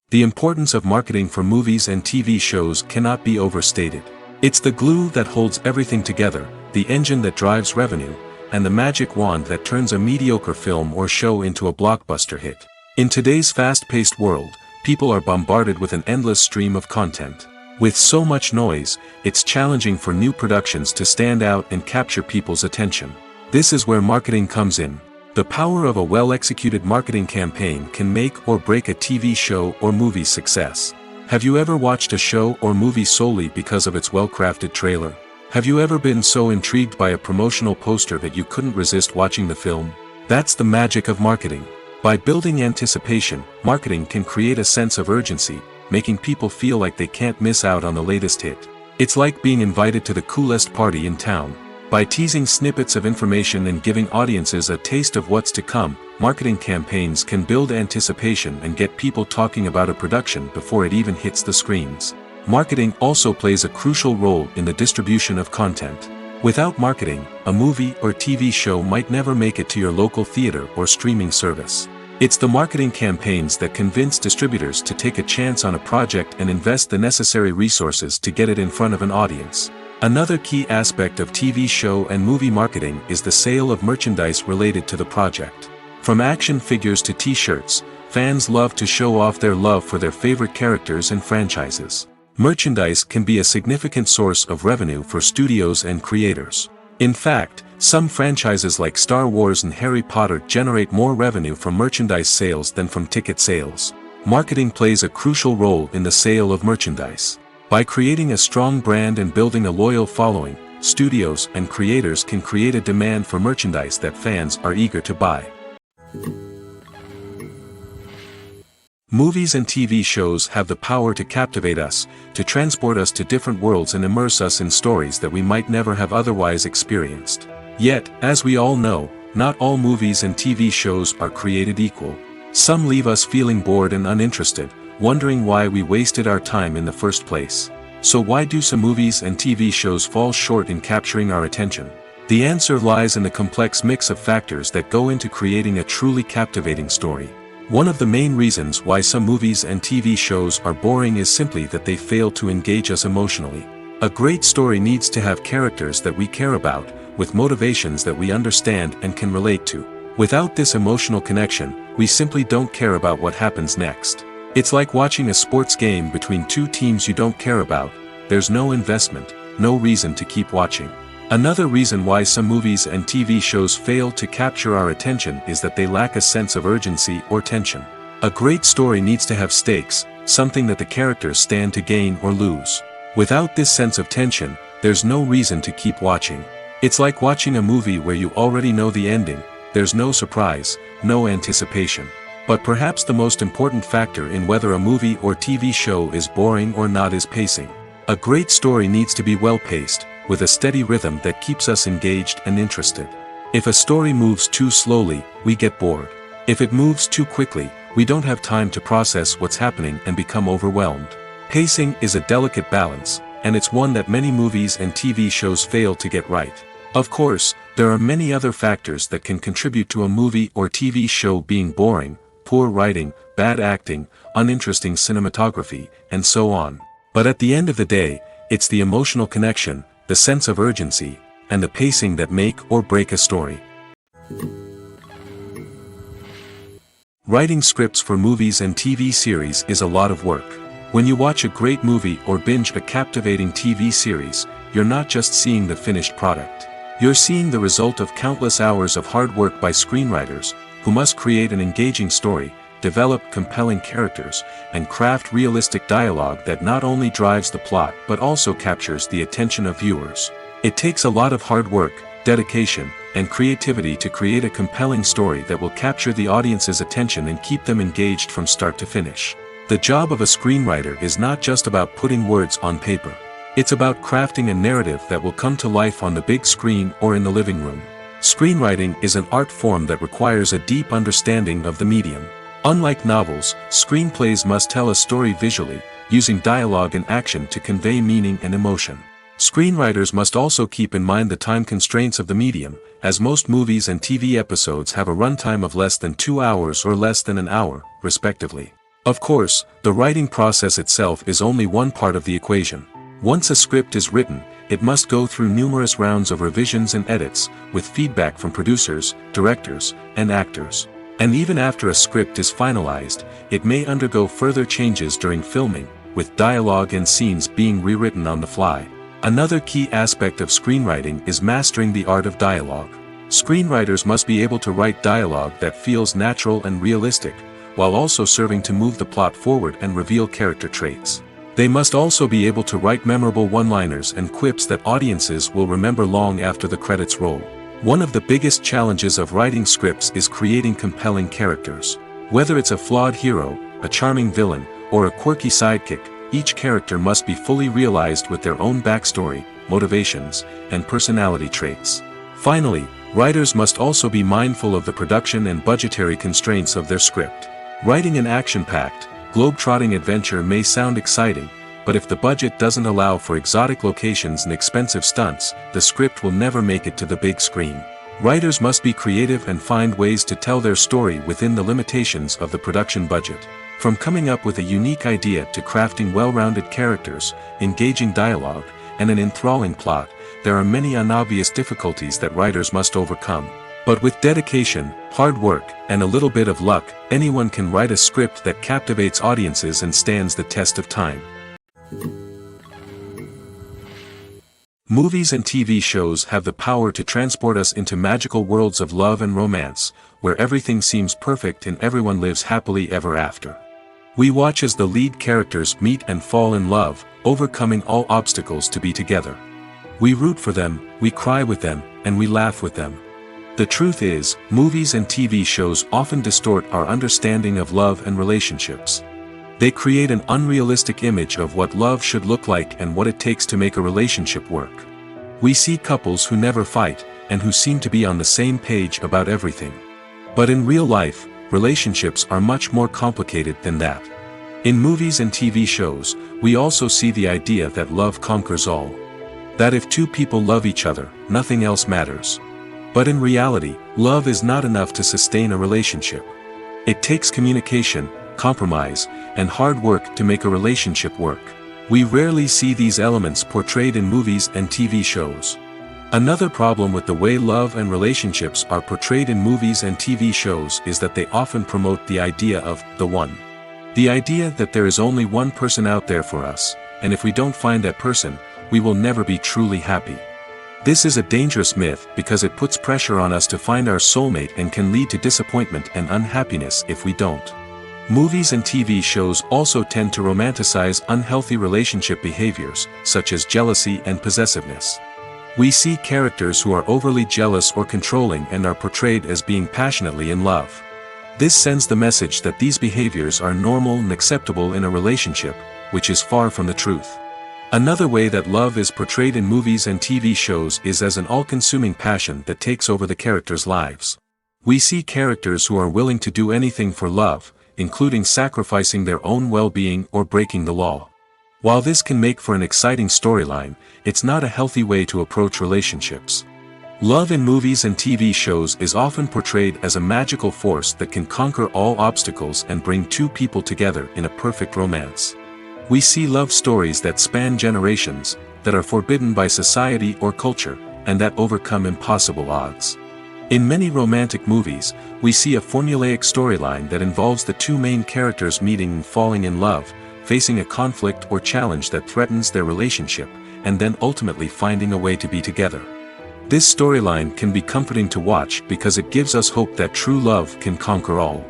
S1: The importance of marketing for movies and TV shows cannot be overstated. It's the glue that holds everything together, the engine that drives revenue, and the magic wand that turns a mediocre film or show into a blockbuster hit. In today's fast-paced world, people are bombarded with an endless stream of content. With so much noise, it's challenging for new productions to stand out and capture people's attention. This is where marketing comes in. The power of a well-executed marketing campaign can make or break a TV show or movie's success. Have you ever watched a show or movie solely because of its well-crafted trailer? Have you ever been so intrigued by a promotional poster that you couldn't resist watching the film? That's the magic of marketing. By building anticipation, marketing can create a sense of urgency, making people feel like they can't miss out on the latest hit. It's like being invited to the coolest party in town. By teasing snippets of information and giving audiences a taste of what's to come, marketing campaigns can build anticipation and get people talking about a production before it even hits the screens. Marketing also plays a crucial role in the distribution of content. Without marketing, a movie or TV show might never make it to your local theater or streaming service. It's the marketing campaigns that convince distributors to take a chance on a project and invest the necessary resources to get it in front of an audience. Another key aspect of TV show and movie marketing is the sale of merchandise related to the project. From action figures to t-shirts, fans love to show off their love for their favorite characters and franchises. Merchandise can be a significant source of revenue for studios and creators. In fact, some franchises like Star Wars and Harry Potter generate more revenue from merchandise sales than from ticket sales. Marketing plays a crucial role in the sale of merchandise. By creating a strong brand and building a loyal following, studios and creators can create a demand for merchandise that fans are eager to buy. Movies and TV shows have the power to captivate us, to transport us to different worlds and immerse us in stories that we might never have otherwise experienced. Yet, as we all know, not all movies and TV shows are created equal. Some leave us feeling bored and uninterested, wondering why we wasted our time in the first place. So why do some movies and TV shows fall short in capturing our attention? The answer lies in the complex mix of factors that go into creating a truly captivating story. One of the main reasons why some movies and TV shows are boring is simply that they fail to engage us emotionally. A great story needs to have characters that we care about, with motivations that we understand and can relate to. Without this emotional connection, we simply don't care about what happens next. It's like watching a sports game between two teams you don't care about. There's no investment, no reason to keep watching. Another reason why some movies and TV shows fail to capture our attention is that they lack a sense of urgency or tension. A great story needs to have stakes, something that the characters stand to gain or lose. Without this sense of tension, there's no reason to keep watching. It's like watching a movie where you already know the ending. There's no surprise, no anticipation. But perhaps the most important factor in whether a movie or TV show is boring or not is pacing. A great story needs to be well-paced, with a steady rhythm that keeps us engaged and interested. If a story moves too slowly, we get bored. If it moves too quickly, we don't have time to process what's happening and become overwhelmed. Pacing is a delicate balance, and it's one that many movies and TV shows fail to get right. Of course, there are many other factors that can contribute to a movie or TV show being boring: poor writing, bad acting, uninteresting cinematography, and so on. But at the end of the day, it's the emotional connection, the sense of urgency, and the pacing that make or break a story. Writing scripts for movies and TV series is a lot of work. When you watch a great movie or binge a captivating TV series, you're not just seeing the finished product. You're seeing the result of countless hours of hard work by screenwriters, who must create an engaging story, develop compelling characters, and craft realistic dialogue that not only drives the plot but also captures the attention of viewers. It takes a lot of hard work, dedication, and creativity to create a compelling story that will capture the audience's attention and keep them engaged from start to finish. The job of a screenwriter is not just about putting words on paper. It's about crafting a narrative that will come to life on the big screen or in the living room. Screenwriting is an art form that requires a deep understanding of the medium. Unlike novels, screenplays must tell a story visually, using dialogue and action to convey meaning and emotion. Screenwriters must also keep in mind the time constraints of the medium, as most movies and TV episodes have a runtime of less than 2 hours or less than an hour, respectively. Of course, the writing process itself is only one part of the equation. Once a script is written, it must go through numerous rounds of revisions and edits, with feedback from producers, directors, and actors. And even after a script is finalized, it may undergo further changes during filming, with dialogue and scenes being rewritten on the fly. Another key aspect of screenwriting is mastering the art of dialogue. Screenwriters must be able to write dialogue that feels natural and realistic, while also serving to move the plot forward and reveal character traits. They must also be able to write memorable one-liners and quips that audiences will remember long after the credits roll. One of the biggest challenges of writing scripts is creating compelling characters. Whether it's a flawed hero, a charming villain, or a quirky sidekick, each character must be fully realized with their own backstory, motivations, and personality traits. Finally, writers must also be mindful of the production and budgetary constraints of their script. Writing an action-packed, globe-trotting adventure may sound exciting, but if the budget doesn't allow for exotic locations and expensive stunts, the script will never make it to the big screen. Writers must be creative and find ways to tell their story within the limitations of the production budget. From coming up with a unique idea to crafting well-rounded characters, engaging dialogue, and an enthralling plot, there are many unobvious difficulties that writers must overcome. But with dedication, hard work, and a little bit of luck, anyone can write a script that captivates audiences and stands the test of time. Movies and TV shows have the power to transport us into magical worlds of love and romance, where everything seems perfect and everyone lives happily ever after. We watch as the lead characters meet and fall in love, overcoming all obstacles to be together. We root for them, we cry with them, and we laugh with them. The truth is, movies and TV shows often distort our understanding of love and relationships. They create an unrealistic image of what love should look like and what it takes to make a relationship work. We see couples who never fight, and who seem to be on the same page about everything. But in real life, relationships are much more complicated than that. In movies and TV shows, we also see the idea that love conquers all. That if two people love each other, nothing else matters. But in reality, love is not enough to sustain a relationship. It takes communication, compromise, and hard work to make a relationship work. We rarely see these elements portrayed in movies and TV shows. Another problem with the way love and relationships are portrayed in movies and TV shows is that they often promote the idea of the one. The idea that there is only one person out there for us, and if we don't find that person, we will never be truly happy. This is a dangerous myth because it puts pressure on us to find our soulmate and can lead to disappointment and unhappiness if we don't. Movies and TV shows also tend to romanticize unhealthy relationship behaviors, such as jealousy and possessiveness. We see characters who are overly jealous or controlling and are portrayed as being passionately in love. This sends the message that these behaviors are normal and acceptable in a relationship, which is far from the truth. Another way that love is portrayed in movies and TV shows is as an all-consuming passion that takes over the characters' lives. We see characters who are willing to do anything for love, including sacrificing their own well-being or breaking the law. While this can make for an exciting storyline, it's not a healthy way to approach relationships. Love in movies and TV shows is often portrayed as a magical force that can conquer all obstacles and bring two people together in a perfect romance. We see love stories that span generations, that are forbidden by society or culture, and that overcome impossible odds. In many romantic movies, we see a formulaic storyline that involves the two main characters meeting and falling in love, facing a conflict or challenge that threatens their relationship, and then ultimately finding a way to be together. This storyline can be comforting to watch because it gives us hope that true love can conquer all.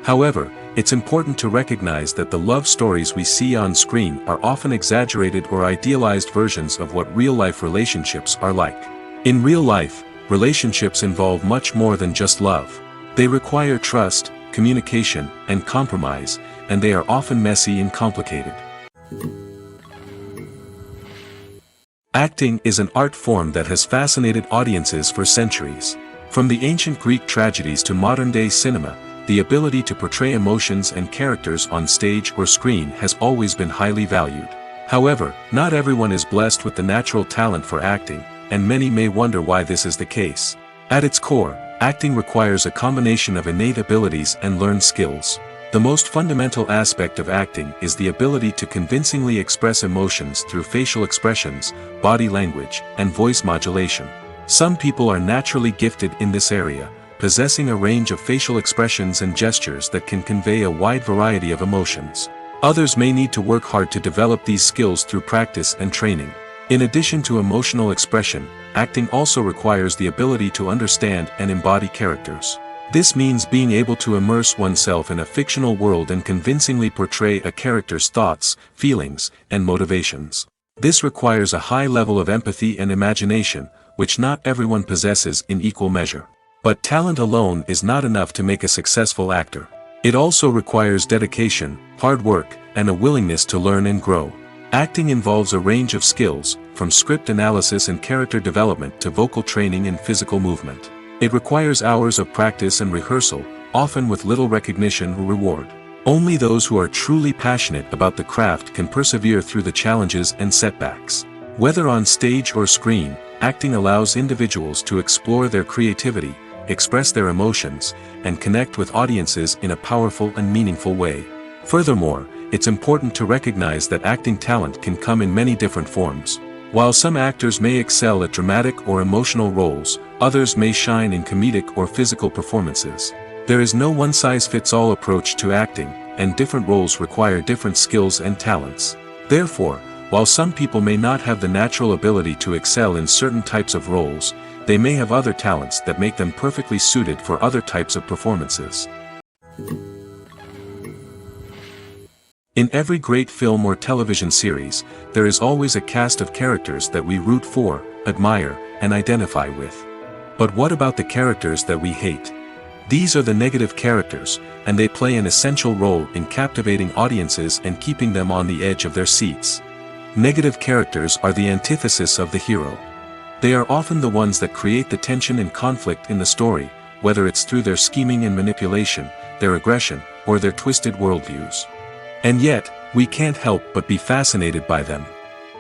S1: However, it's important to recognize that the love stories we see on screen are often exaggerated or idealized versions of what real-life relationships are like. In real life, relationships involve much more than just love. They require trust, communication, and compromise, and they are often messy and complicated. Acting is an art form that has fascinated audiences for centuries. From the ancient Greek tragedies to modern-day cinema, the ability to portray emotions and characters on stage or screen has always been highly valued. However, not everyone is blessed with the natural talent for acting, and many may wonder why this is the case. At its core, acting requires a combination of innate abilities and learned skills. The most fundamental aspect of acting is the ability to convincingly express emotions through facial expressions, body language, and voice modulation. Some people are naturally gifted in this area, possessing a range of facial expressions and gestures that can convey a wide variety of emotions. Others may need to work hard to develop these skills through practice and training. In addition to emotional expression, acting also requires the ability to understand and embody characters. This means being able to immerse oneself in a fictional world and convincingly portray a character's thoughts, feelings, and motivations. This requires a high level of empathy and imagination, which not everyone possesses in equal measure. But talent alone is not enough to make a successful actor. It also requires dedication, hard work, and a willingness to learn and grow. Acting involves a range of skills, from script analysis and character development to vocal training and physical movement. It requires hours of practice and rehearsal, often with little recognition or reward. Only those who are truly passionate about the craft can persevere through the challenges and setbacks. Whether on stage or screen, acting allows individuals to explore their creativity, express their emotions, and connect with audiences in a powerful and meaningful way. Furthermore, it's important to recognize that acting talent can come in many different forms. While some actors may excel at dramatic or emotional roles, others may shine in comedic or physical performances. There is no one-size-fits-all approach to acting, and different roles require different skills and talents. Therefore, while some people may not have the natural ability to excel in certain types of roles, they may have other talents that make them perfectly suited for other types of performances. In every great film or television series, there is always a cast of characters that we root for, admire, and identify with. But what about the characters that we hate? These are the negative characters, and they play an essential role in captivating audiences and keeping them on the edge of their seats. Negative characters are the antithesis of the hero. They are often the ones that create the tension and conflict in the story, whether it's through their scheming and manipulation, their aggression, or their twisted worldviews. And yet, we can't help but be fascinated by them.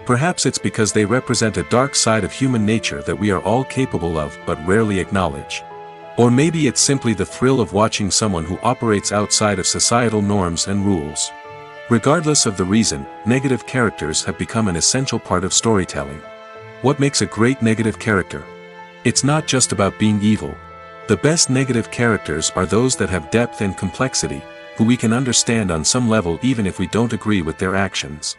S1: Perhaps it's because they represent a dark side of human nature that we are all capable of but rarely acknowledge. Or maybe it's simply the thrill of watching someone who operates outside of societal norms and rules. Regardless of the reason, negative characters have become an essential part of storytelling. What makes a great negative character? It's not just about being evil. The best negative characters are those that have depth and complexity, who we can understand on some level even if we don't agree with their actions.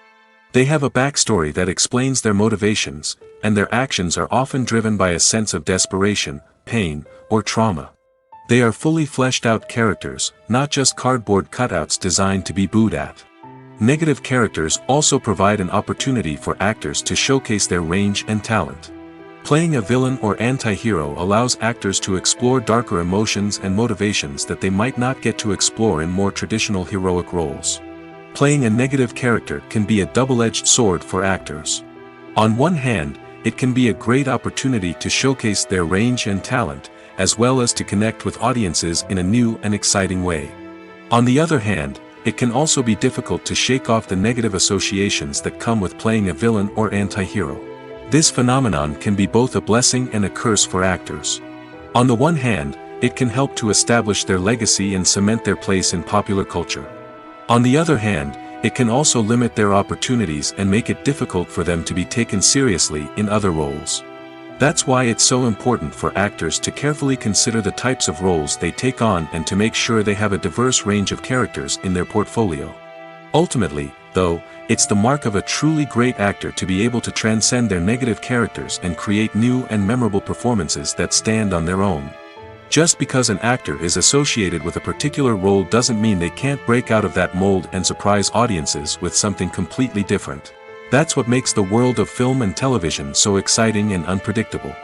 S1: They have a backstory that explains their motivations, and their actions are often driven by a sense of desperation, pain, or trauma. They are fully fleshed out characters, not just cardboard cutouts designed to be booed at. Negative characters also provide an opportunity for actors to showcase their range and talent. Playing a villain or anti-hero allows actors to explore darker emotions and motivations that they might not get to explore in more traditional heroic roles. Playing a negative character can be a double-edged sword for actors. On one hand, it can be a great opportunity to showcase their range and talent, as well as to connect with audiences in a new and exciting way. On the other hand, it can also be difficult to shake off the negative associations that come with playing a villain or anti-hero. This phenomenon can be both a blessing and a curse for actors. On the one hand, it can help to establish their legacy and cement their place in popular culture. On the other hand, it can also limit their opportunities and make it difficult for them to be taken seriously in other roles. That's why it's so important for actors to carefully consider the types of roles they take on and to make sure they have a diverse range of characters in their portfolio. Ultimately, though, it's the mark of a truly great actor to be able to transcend their negative characters and create new and memorable performances that stand on their own. Just because an actor is associated with a particular role doesn't mean they can't break out of that mold and surprise audiences with something completely different. That's what makes the world of film and television so exciting and unpredictable.